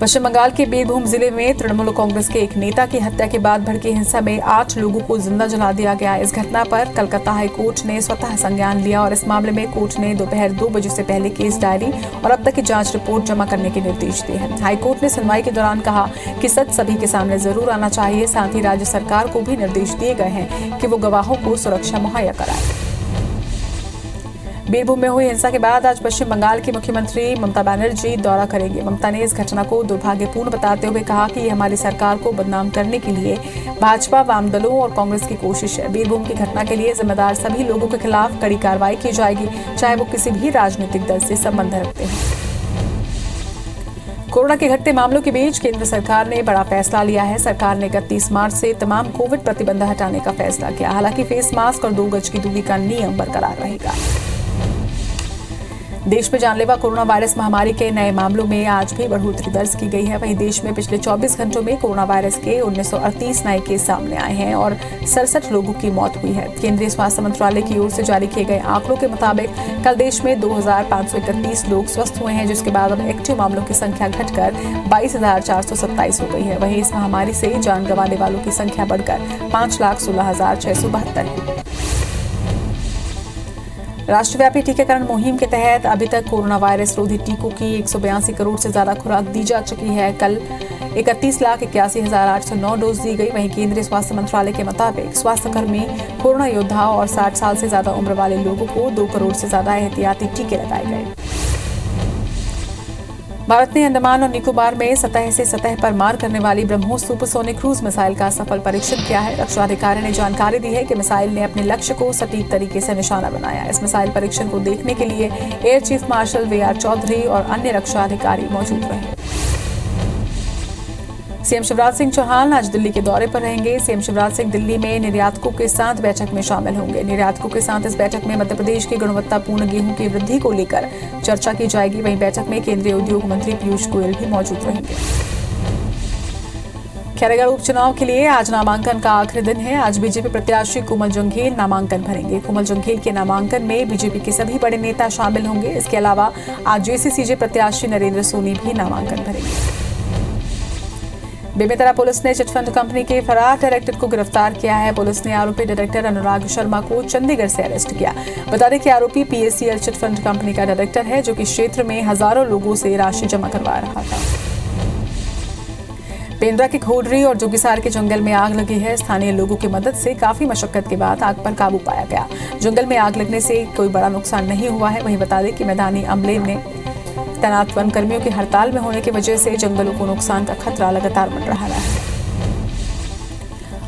पश्चिम बंगाल के बीरभूम जिले में तृणमूल कांग्रेस के एक नेता की हत्या के बाद भड़की हिंसा में 8 लोगों को जिंदा जला दिया गया। इस घटना पर कलकत्ता हाई कोर्ट ने स्वतः संज्ञान लिया और इस मामले में कोर्ट ने दोपहर 2 बजे से पहले केस डायरी और अब तक की जांच रिपोर्ट जमा करने के निर्देश दिए हैं। हाई कोर्ट ने सुनवाई के दौरान कहा कि सच सभी के सामने जरूर आना चाहिए। साथ ही राज्य सरकार को भी निर्देश दिए गए हैं कि वो गवाहों को सुरक्षा मुहैया कराए। बीरभूम में हुई हिंसा के बाद आज पश्चिम बंगाल की मुख्यमंत्री ममता बनर्जी दौरा करेंगे। ममता ने इस घटना को दुर्भाग्यपूर्ण बताते हुए कहा कि ये हमारी सरकार को बदनाम करने के लिए भाजपा, वाम दलों और कांग्रेस की कोशिश है। बीरभूम की घटना के लिए जिम्मेदार सभी लोगों के खिलाफ कड़ी कार्रवाई की जाएगी, चाहे वो किसी भी राजनीतिक दल से संबंध रखते हैं। कोरोना के घटते मामलों के बीच केंद्र सरकार ने बड़ा फैसला लिया है। सरकार ने 31 मार्च से तमाम कोविड प्रतिबंध हटाने का फैसला किया। हालांकि फेस मास्क और 2 गज की दूरी का नियम बरकरार रहेगा। देश में जानलेवा कोरोना वायरस महामारी के नए मामलों में आज भी बढ़ोतरी दर्ज की गई है। वहीं देश में पिछले 24 घंटों में कोरोना वायरस के 1938 नए केस सामने आए हैं और 67 लोगों की मौत हुई है। केंद्रीय स्वास्थ्य मंत्रालय की ओर से जारी किए गए आंकड़ों के मुताबिक कल देश में 2531 लोग स्वस्थ हुए हैं, जिसके बाद अब एक्टिव मामलों की संख्या घटकर 22,427 हो गई है। वहीं इस महामारी से जान गंवाने वालों की संख्या बढ़कर 5,16,672 है। राष्ट्रव्यापी टीकाकरण मुहिम के तहत अभी तक कोरोना वायरस रोधी टीकों की 182 करोड़ से ज्यादा खुराक दी जा चुकी है। कल 31,81,809 डोज दी गई। वहीं केंद्रीय स्वास्थ्य मंत्रालय के मुताबिक स्वास्थ्यकर्मी, कोरोना योद्धा और 60 साल से ज्यादा उम्र वाले लोगों को 2 करोड़ से ज्यादा एहतियाती टीके लगाए गए। भारत ने अंडमान और निकोबार में सतह से सतह पर मार करने वाली ब्रह्मोस सुपरसोनिक क्रूज मिसाइल का सफल परीक्षण किया है। रक्षा अधिकारी ने जानकारी दी है कि मिसाइल ने अपने लक्ष्य को सटीक तरीके से निशाना बनाया। इस मिसाइल परीक्षण को देखने के लिए air chief marshal V R Chaudhari और अन्य रक्षा अधिकारी मौजूद रहे। सीएम शिवराज सिंह चौहान आज दिल्ली के दौरे पर रहेंगे। सीएम शिवराज सिंह दिल्ली में निर्यातकों के साथ बैठक में शामिल होंगे। निर्यातकों के साथ इस बैठक में मध्य प्रदेश की गुणवत्तापूर्ण गेहूं की वृद्धि को लेकर चर्चा की जाएगी। वहीं बैठक में केंद्रीय उद्योग मंत्री पीयूष गोयल भी मौजूद रहेंगे। खैरागढ़ उपचुनाव के लिए आज नामांकन का आखिरी दिन है। आज बीजेपी प्रत्याशी कोमल जंघेल नामांकन भरेंगे। कोमल जंघेल के नामांकन में बीजेपी के सभी बड़े नेता शामिल होंगे। इसके अलावा आज जेसीसीजे प्रत्याशी नरेंद्र सोनी भी नामांकन भरेंगे। बेमेतरा पुलिस ने चिटफंड कंपनी के फरार डायरेक्टर को गिरफ्तार किया है। पुलिस ने आरोपी डायरेक्टर अनुराग शर्मा को चंडीगढ़ से अरेस्ट किया। बता दें कि आरोपी पीएससीएल चिटफंड कंपनी का डायरेक्टर है, जो कि क्षेत्र में हजारों लोगों से राशि जमा करवा रहा था। पेंड्रा के खोडरी और जोगीसार के जंगल में आग लगी है। स्थानीय लोगों की मदद से काफी मशक्कत के बाद आग पर काबू पाया गया। जंगल में आग लगने से कोई बड़ा नुकसान नहीं हुआ है। वहीं बता दें कि मैदानी अमले ने तैनात वन कर्मियों की हड़ताल में होने की वजह से जंगलों को नुकसान का खतरा लगातार बढ़ रहा है।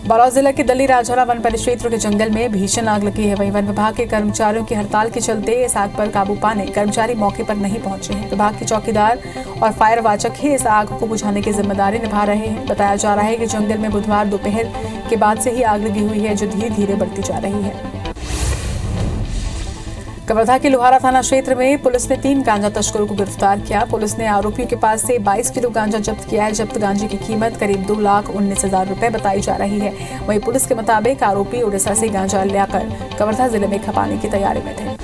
बालोद जिला के दली राजौरा वन परिक्षेत्र के जंगल में भीषण आग लगी है। वहीं वन विभाग के कर्मचारियों की हड़ताल के चलते इस आग पर काबू पाने कर्मचारी मौके पर नहीं पहुंचे हैं। विभाग के चौकीदार और फायर वाचक ही इस आग को बुझाने की जिम्मेदारी निभा रहे हैं। बताया जा रहा है कि जंगल में बुधवार दोपहर के बाद से ही आग लगी हुई है, जो धीरे धीरे बढ़ती जा रही है। कवर्धा के लोहारा थाना क्षेत्र में पुलिस ने 3 गांजा तस्करों को गिरफ्तार किया। पुलिस ने आरोपियों के पास से 22 किलो गांजा जब्त किया है। जब्त गांजे की कीमत करीब 2,19,000 रुपए बताई जा रही है। वहीं पुलिस के मुताबिक आरोपी उड़ीसा से गांजा लाकर कवर्धा जिले में खपाने की तैयारी में थे।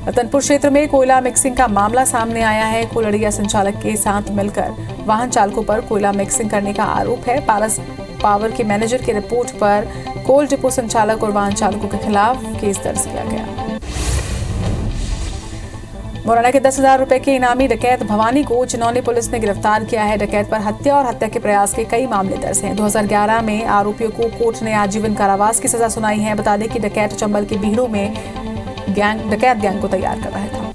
रतनपुर क्षेत्र में कोयला मिक्सिंग का मामला सामने आया है। कोलड़िया संचालक के साथ मिलकर वाहन चालकों पर कोयला मिक्सिंग करने का आरोप है। पारस पावर के मैनेजर की रिपोर्ट पर कोल डिपो संचालक और वाहन चालकों के खिलाफ केस दर्ज किया गया। मुरैना के 10,000 रुपए के इनामी डकैत भवानी को चिनौनी पुलिस ने गिरफ्तार किया है। डकैत पर हत्या और हत्या के प्रयास के कई मामले दर्ज हैं। 2011 में आरोपियों को कोर्ट ने आजीवन कारावास की सजा सुनाई है। बता दें कि डकैत चंबल के बीहड़ों में डकैत गैंग को तैयार कर रहा था।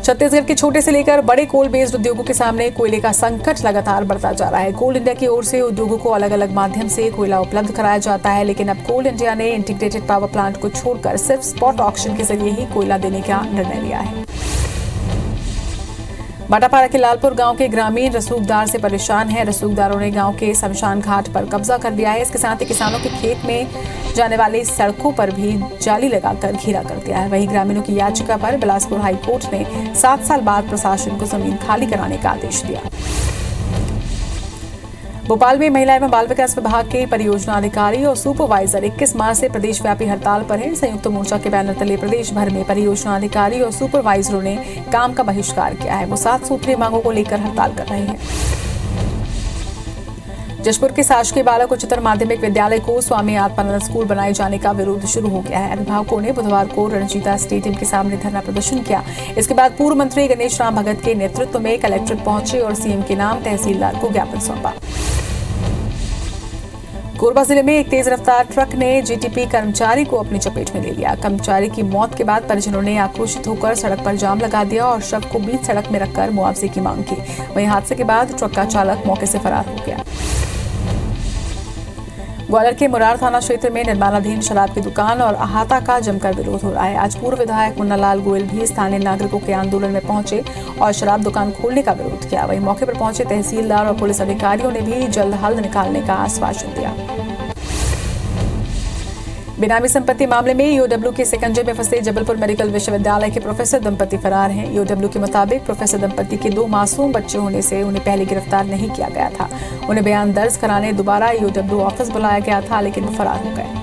छत्तीसगढ़ के छोटे से लेकर बड़े कोल बेस्ड उद्योगों के सामने कोयले का संकट लगातार बढ़ता जा रहा है। कोल इंडिया की ओर से उद्योगों को अलग अलग माध्यम से कोयला उपलब्ध कराया जाता है, लेकिन अब कोल इंडिया ने इंटीग्रेटेड पावर प्लांट को छोड़कर सिर्फ स्पॉट ऑक्शन के जरिए ही कोयला देने का निर्णय लिया है। बाटापारा के लालपुर गांव के ग्रामीण रसूखदार से परेशान है। रसूखदारों ने गांव के शमशान घाट पर कब्जा कर लिया है। इसके साथ ही किसानों के खेत में जाने वाली सड़कों पर भी जाली लगाकर घेरा कर दिया है। वहीं ग्रामीणों की याचिका पर बिलासपुर हाई कोर्ट ने 7 साल बाद प्रशासन को जमीन खाली कराने का आदेश दिया। भोपाल में महिला एवं बाल विकास विभाग के परियोजना अधिकारी और सुपरवाइजर 21 मार्च से प्रदेश व्यापी हड़ताल पर हैं। संयुक्त मोर्चा के बैनर तले प्रदेश भर में परियोजना अधिकारी और सुपरवाइजरों ने काम का बहिष्कार किया है। वो 7 सूत्रीय मांगों को लेकर हड़ताल कर रहे हैं। जशपुर के शासकीय बालक उच्चतर माध्यमिक विद्यालय को स्वामी आत्मानंद स्कूल बनाए जाने का विरोध शुरू हो गया है। अभिभावकों ने बुधवार को रणजीता स्टेडियम के सामने धरना प्रदर्शन किया। इसके बाद पूर्व मंत्री गणेश राम भगत के नेतृत्व में कलेक्ट्रेट पहुंचे और सीएम के नाम तहसीलदार को ज्ञापन सौंपा। कोरबा जिले में एक तेज रफ्तार ट्रक ने जीटीपी कर्मचारी को अपनी चपेट में ले लिया। कर्मचारी की मौत के बाद परिजनों ने आक्रोशित होकर सड़क पर जाम लगा दिया और शव को बीच सड़क में रखकर मुआवजे की मांग की। वहीं हादसे के बाद ट्रक का चालक मौके से फरार हो गया। ग्वालियर के मुरार थाना क्षेत्र में निर्माणाधीन शराब की दुकान और अहाता का जमकर विरोध हो रहा है। आज पूर्व विधायक मुन्नालाल गोयल भी स्थानीय नागरिकों के आंदोलन में पहुंचे और शराब दुकान खोलने का विरोध किया। वहीं मौके पर पहुंचे तहसीलदार और पुलिस अधिकारियों ने भी जल्द हल निकालने का आश्वासन दिया। बेनामी संपत्ति मामले में ईओडब्ल्यू के शिकंजे में फंसे जबलपुर मेडिकल विश्वविद्यालय के प्रोफेसर दंपति फरार हैं। ईओडब्ल्यू के मुताबिक प्रोफेसर दंपति के 2 मासूम बच्चे होने से उन्हें पहले गिरफ्तार नहीं किया गया था। उन्हें बयान दर्ज कराने दोबारा ईओडब्ल्यू ऑफिस बुलाया गया था, लेकिन वो फरार हो गए।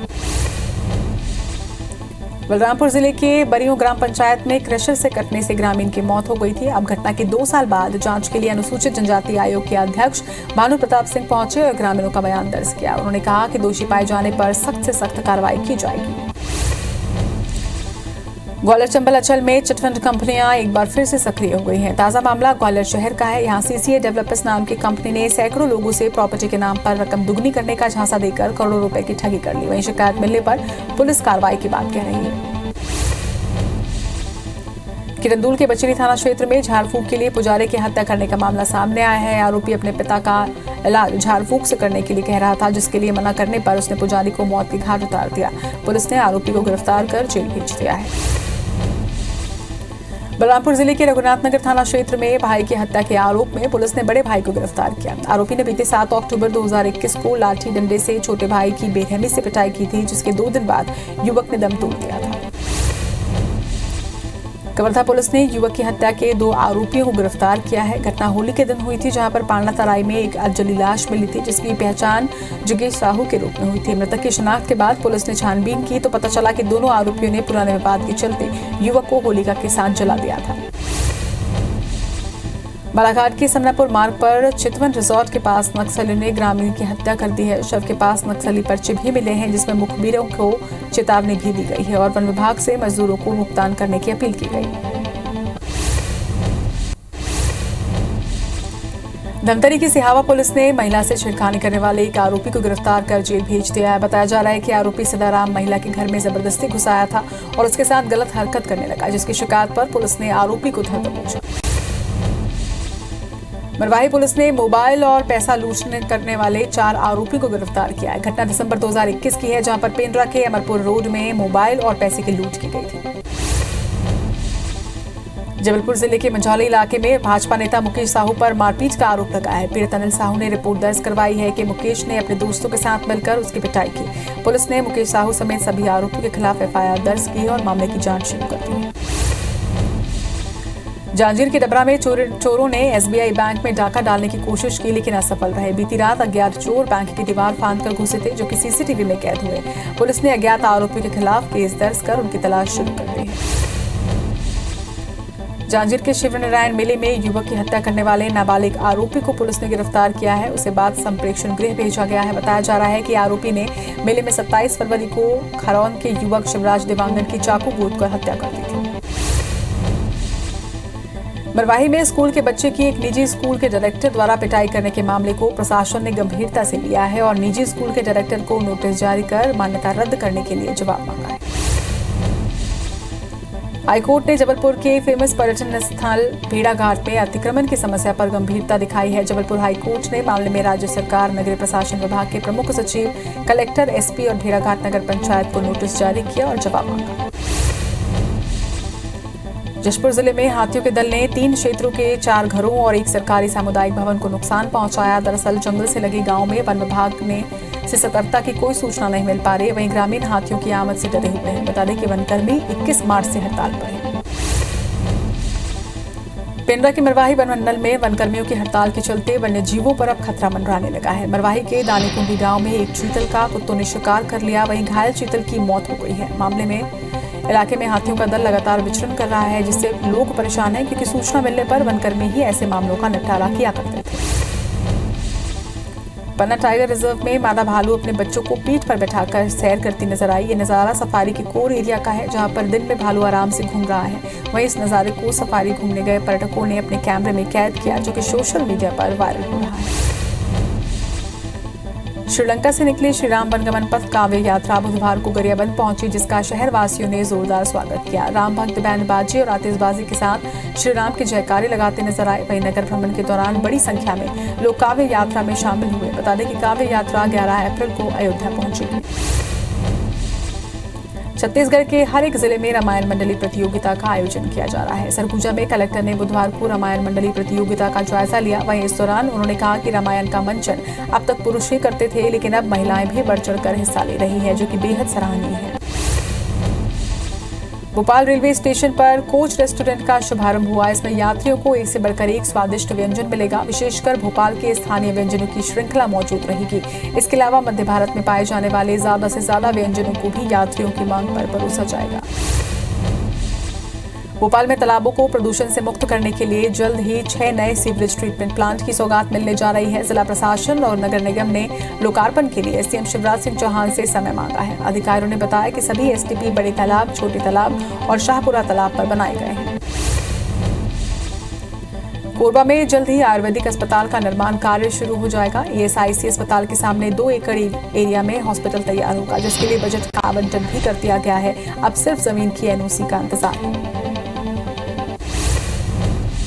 बलरामपुर जिले के बरियों ग्राम पंचायत में क्रशर से कटने से ग्रामीण की मौत हो गई थी। अब घटना के 2 साल बाद जांच के लिए अनुसूचित जनजाति आयोग के अध्यक्ष भानु प्रताप सिंह पहुंचे और ग्रामीणों का बयान दर्ज किया। उन्होंने कहा कि दोषी पाए जाने पर सख्त से सख्त कार्रवाई की जाएगी। ग्वालियर चंबल अचल में चिटफंड कंपनियां एक बार फिर से सक्रिय हो गई हैं। ताजा मामला ग्वालियर शहर का है। यहां सीसीए डेवलपर्स नाम की कंपनी ने सैकड़ों लोगों से प्रॉपर्टी के नाम पर रकम दुगनी करने का झांसा देकर करोड़ों रुपए की ठगी कर ली। वहीं शिकायत मिलने पर पुलिस कार्रवाई की बात कह रही है। किरंदुल के बचेली थाना क्षेत्र में झाड़ फूक के लिए पुजारी की हत्या करने का मामला सामने आया है। आरोपी अपने पिता का इलाज झाड़ फूक से करने के लिए कह रहा था, जिसके लिए मना करने पर उसने पुजारी को मौत की घाट उतार दिया। पुलिस ने आरोपी को गिरफ्तार कर जेल भेज दिया है। बलरामपुर जिले के रघुनाथनगर थाना क्षेत्र में भाई की हत्या के आरोप में पुलिस ने बड़े भाई को गिरफ्तार किया। आरोपी ने बीते 7 अक्टूबर 2021 को लाठी डंडे से छोटे भाई की बेरहमी से पिटाई की थी, जिसके 2 दिन बाद युवक ने दम तोड़ दिया था। कवर्धा पुलिस ने युवक की हत्या के 2 आरोपियों को गिरफ्तार किया है। घटना होली के दिन हुई थी, जहां पर पांडा तराई में एक जली लाश मिली थी, जिसकी पहचान जुगेश साहू के रूप में हुई थी। मृतक की शिनाख्त के बाद पुलिस ने छानबीन की तो पता चला कि दोनों आरोपियों ने पुराने विवाद के चलते युवक को होलिका के साथ जला दिया था। बालाघाट के समनापुर मार्ग पर चितवन रिजॉर्ट के पास नक्सलियों ने ग्रामीण की हत्या कर दी है। शव के पास नक्सली पर्चे भी मिले हैं, जिसमें मुखबिरों को चेतावनी भी दी गई है और वन विभाग से मजदूरों को भुगतान करने की अपील की गई। धमतरी की सिहावा पुलिस ने महिला से छेड़खानी करने वाले एक आरोपी को गिरफ्तार कर जेल भेज दिया है। बताया जा रहा है कि आरोपी सदाराम महिला के घर में जबरदस्ती घुसाया था और उसके साथ गलत हरकत करने लगा, जिसकी शिकायत पर पुलिस ने आरोपी को धर दबोचा। मरवाही पुलिस ने मोबाइल और पैसा लूटने करने वाले 4 आरोपी को गिरफ्तार किया है। घटना दिसंबर 2021 की है, जहां पर पेंड्रा के अमरपुर रोड में मोबाइल और पैसे की लूट की गई थी। जबलपुर जिले के मंझौली इलाके में भाजपा नेता मुकेश साहू पर मारपीट का आरोप लगा है। पीड़ित अनिल साहू ने रिपोर्ट दर्ज करवाई है कि मुकेश ने अपने दोस्तों के साथ मिलकर उसकी पिटाई की। पुलिस ने मुकेश साहू समेत सभी आरोपियों के खिलाफ FIR दर्ज की और मामले की जांच शुरू कर दी है। जांजगीर के डबरा में चोरों ने SBI बैंक में डाका डालने की कोशिश की, लेकिन असफल रहे। बीती रात अज्ञात चोर बैंक की दीवार फांदकर घुसे थे, जो कि CCTV में कैद हुए। पुलिस ने अज्ञात आरोपियों के खिलाफ केस दर्ज कर उनकी तलाश शुरू कर दी है। जांजगीर के शिवनारायण मेले में युवक की हत्या करने वाले नाबालिग आरोपी को पुलिस ने गिरफ्तार किया है। उसे बाद संप्रेक्षण गृह भेजा गया है। बताया जा रहा है कि आरोपी ने मेले में 27 फरवरी को खरौन के युवक शिवराज देवांगन की चाकू गोदकर हत्या कर दी थी। मरवाही में स्कूल के बच्चे की एक निजी स्कूल के डायरेक्टर द्वारा पिटाई करने के मामले को प्रशासन ने गंभीरता से लिया है और निजी स्कूल के डायरेक्टर को नोटिस जारी कर मान्यता रद्द करने के लिए जवाब मांगा है। हाईकोर्ट ने जबलपुर के फेमस पर्यटन स्थल भेड़ाघाट में अतिक्रमण की समस्या पर गंभीरता दिखाई है। जबलपुर हाईकोर्ट ने मामले में राज्य सरकार, नगरीय प्रशासन विभाग के प्रमुख सचिव, कलेक्टर, SP और भेड़ाघाट नगर पंचायत को नोटिस जारी किया और जवाब मांगा। जशपुर जिले में हाथियों के दल ने 3 क्षेत्रों के 4 घरों और एक सरकारी सामुदायिक भवन को नुकसान पहुंचाया। दरअसल जंगल से लगे गांव में वन विभाग से सतर्कता की कोई सूचना नहीं मिल पा रही। वहीं ग्रामीण हाथियों की आमद से डरे हुए हैं। बता दें कि वनकर्मी 21 मार्च से हड़ताल पर हैं। पेंड्रा के मरवाही वन मंडल में वनकर्मियों की हड़ताल के चलते वन्य जीवों पर अब खतरा मंडराने लगा है। मरवाही के दानीकुंडी गांव में एक चीतल का कुत्तों ने शिकार कर लिया। वहीं घायल चीतल की मौत हो गई है। मामले में इलाके में हाथियों का दल लगातार विचरण कर रहा है, जिससे लोग परेशान हैं, क्योंकि सूचना मिलने पर वनकर्मी ही ऐसे मामलों का निपटारा किया करते थे। पन्ना टाइगर रिजर्व में मादा भालू अपने बच्चों को पीठ पर बैठाकर सैर करती नजर आई। ये नजारा सफारी के कोर एरिया का है, जहां पर दिन में भालू आराम से घूम रहा है। वहीं इस नजारे को सफारी घूमने गए पर्यटकों ने अपने कैमरे में कैद किया, जो कि सोशल मीडिया पर वायरल हो रहा है। श्रीलंका से निकली श्रीराम वनगमन पथ काव्य यात्रा बुधवार को गरियाबंद पहुंची, जिसका शहर वासियों ने जोरदार स्वागत किया। राम भक्त बैंडबाजी और आतिशबाजी के साथ श्रीराम के जयकारे लगाते नजर आए। वहीं नगर भ्रमण के दौरान बड़ी संख्या में लोग काव्य यात्रा में शामिल हुए। बता दें कि काव्य यात्रा 11 अप्रैल को अयोध्या पहुंचेगी। छत्तीसगढ़ के हर एक जिले में रामायण मंडली प्रतियोगिता का आयोजन किया जा रहा है। सरगुजा में कलेक्टर ने बुधवार को रामायण मंडली प्रतियोगिता का जायजा लिया। वहीं इस दौरान उन्होंने कहा कि रामायण का मंचन अब तक पुरुष ही करते थे, लेकिन अब महिलाएं भी बढ़ चढ़कर हिस्सा ले रही हैं, जो कि बेहद सराहनीय है। भोपाल रेलवे स्टेशन पर कोच रेस्टोरेंट का शुभारंभ हुआ। इसमें यात्रियों को एक से बढ़कर एक स्वादिष्ट व्यंजन मिलेगा। विशेषकर भोपाल के स्थानीय व्यंजनों की श्रृंखला मौजूद रहेगी। इसके अलावा मध्य भारत में पाए जाने वाले ज्यादा से ज्यादा व्यंजनों को भी यात्रियों की मांग पर परोसा जाएगा। भोपाल में तालाबों को प्रदूषण से मुक्त करने के लिए जल्द ही 6 नए सीवरेज ट्रीटमेंट प्लांट की सौगात मिलने जा रही है। जिला प्रशासन और नगर निगम ने लोकार्पण के लिए CM शिवराज सिंह चौहान से समय मांगा है। अधिकारियों ने बताया कि सभी STP बड़े तालाब, छोटे तालाब और शाहपुरा तालाब पर बनाए गए हैं। कोरबा में जल्द ही आयुर्वेदिक अस्पताल का निर्माण कार्य शुरू हो जाएगा। ESIC अस्पताल के सामने 2 एकड़ एरिया में हॉस्पिटल तैयार होगा, जिसके लिए बजट का आवंटन भी कर दिया गया है। अब सिर्फ जमीन की NOC का इंतजार है।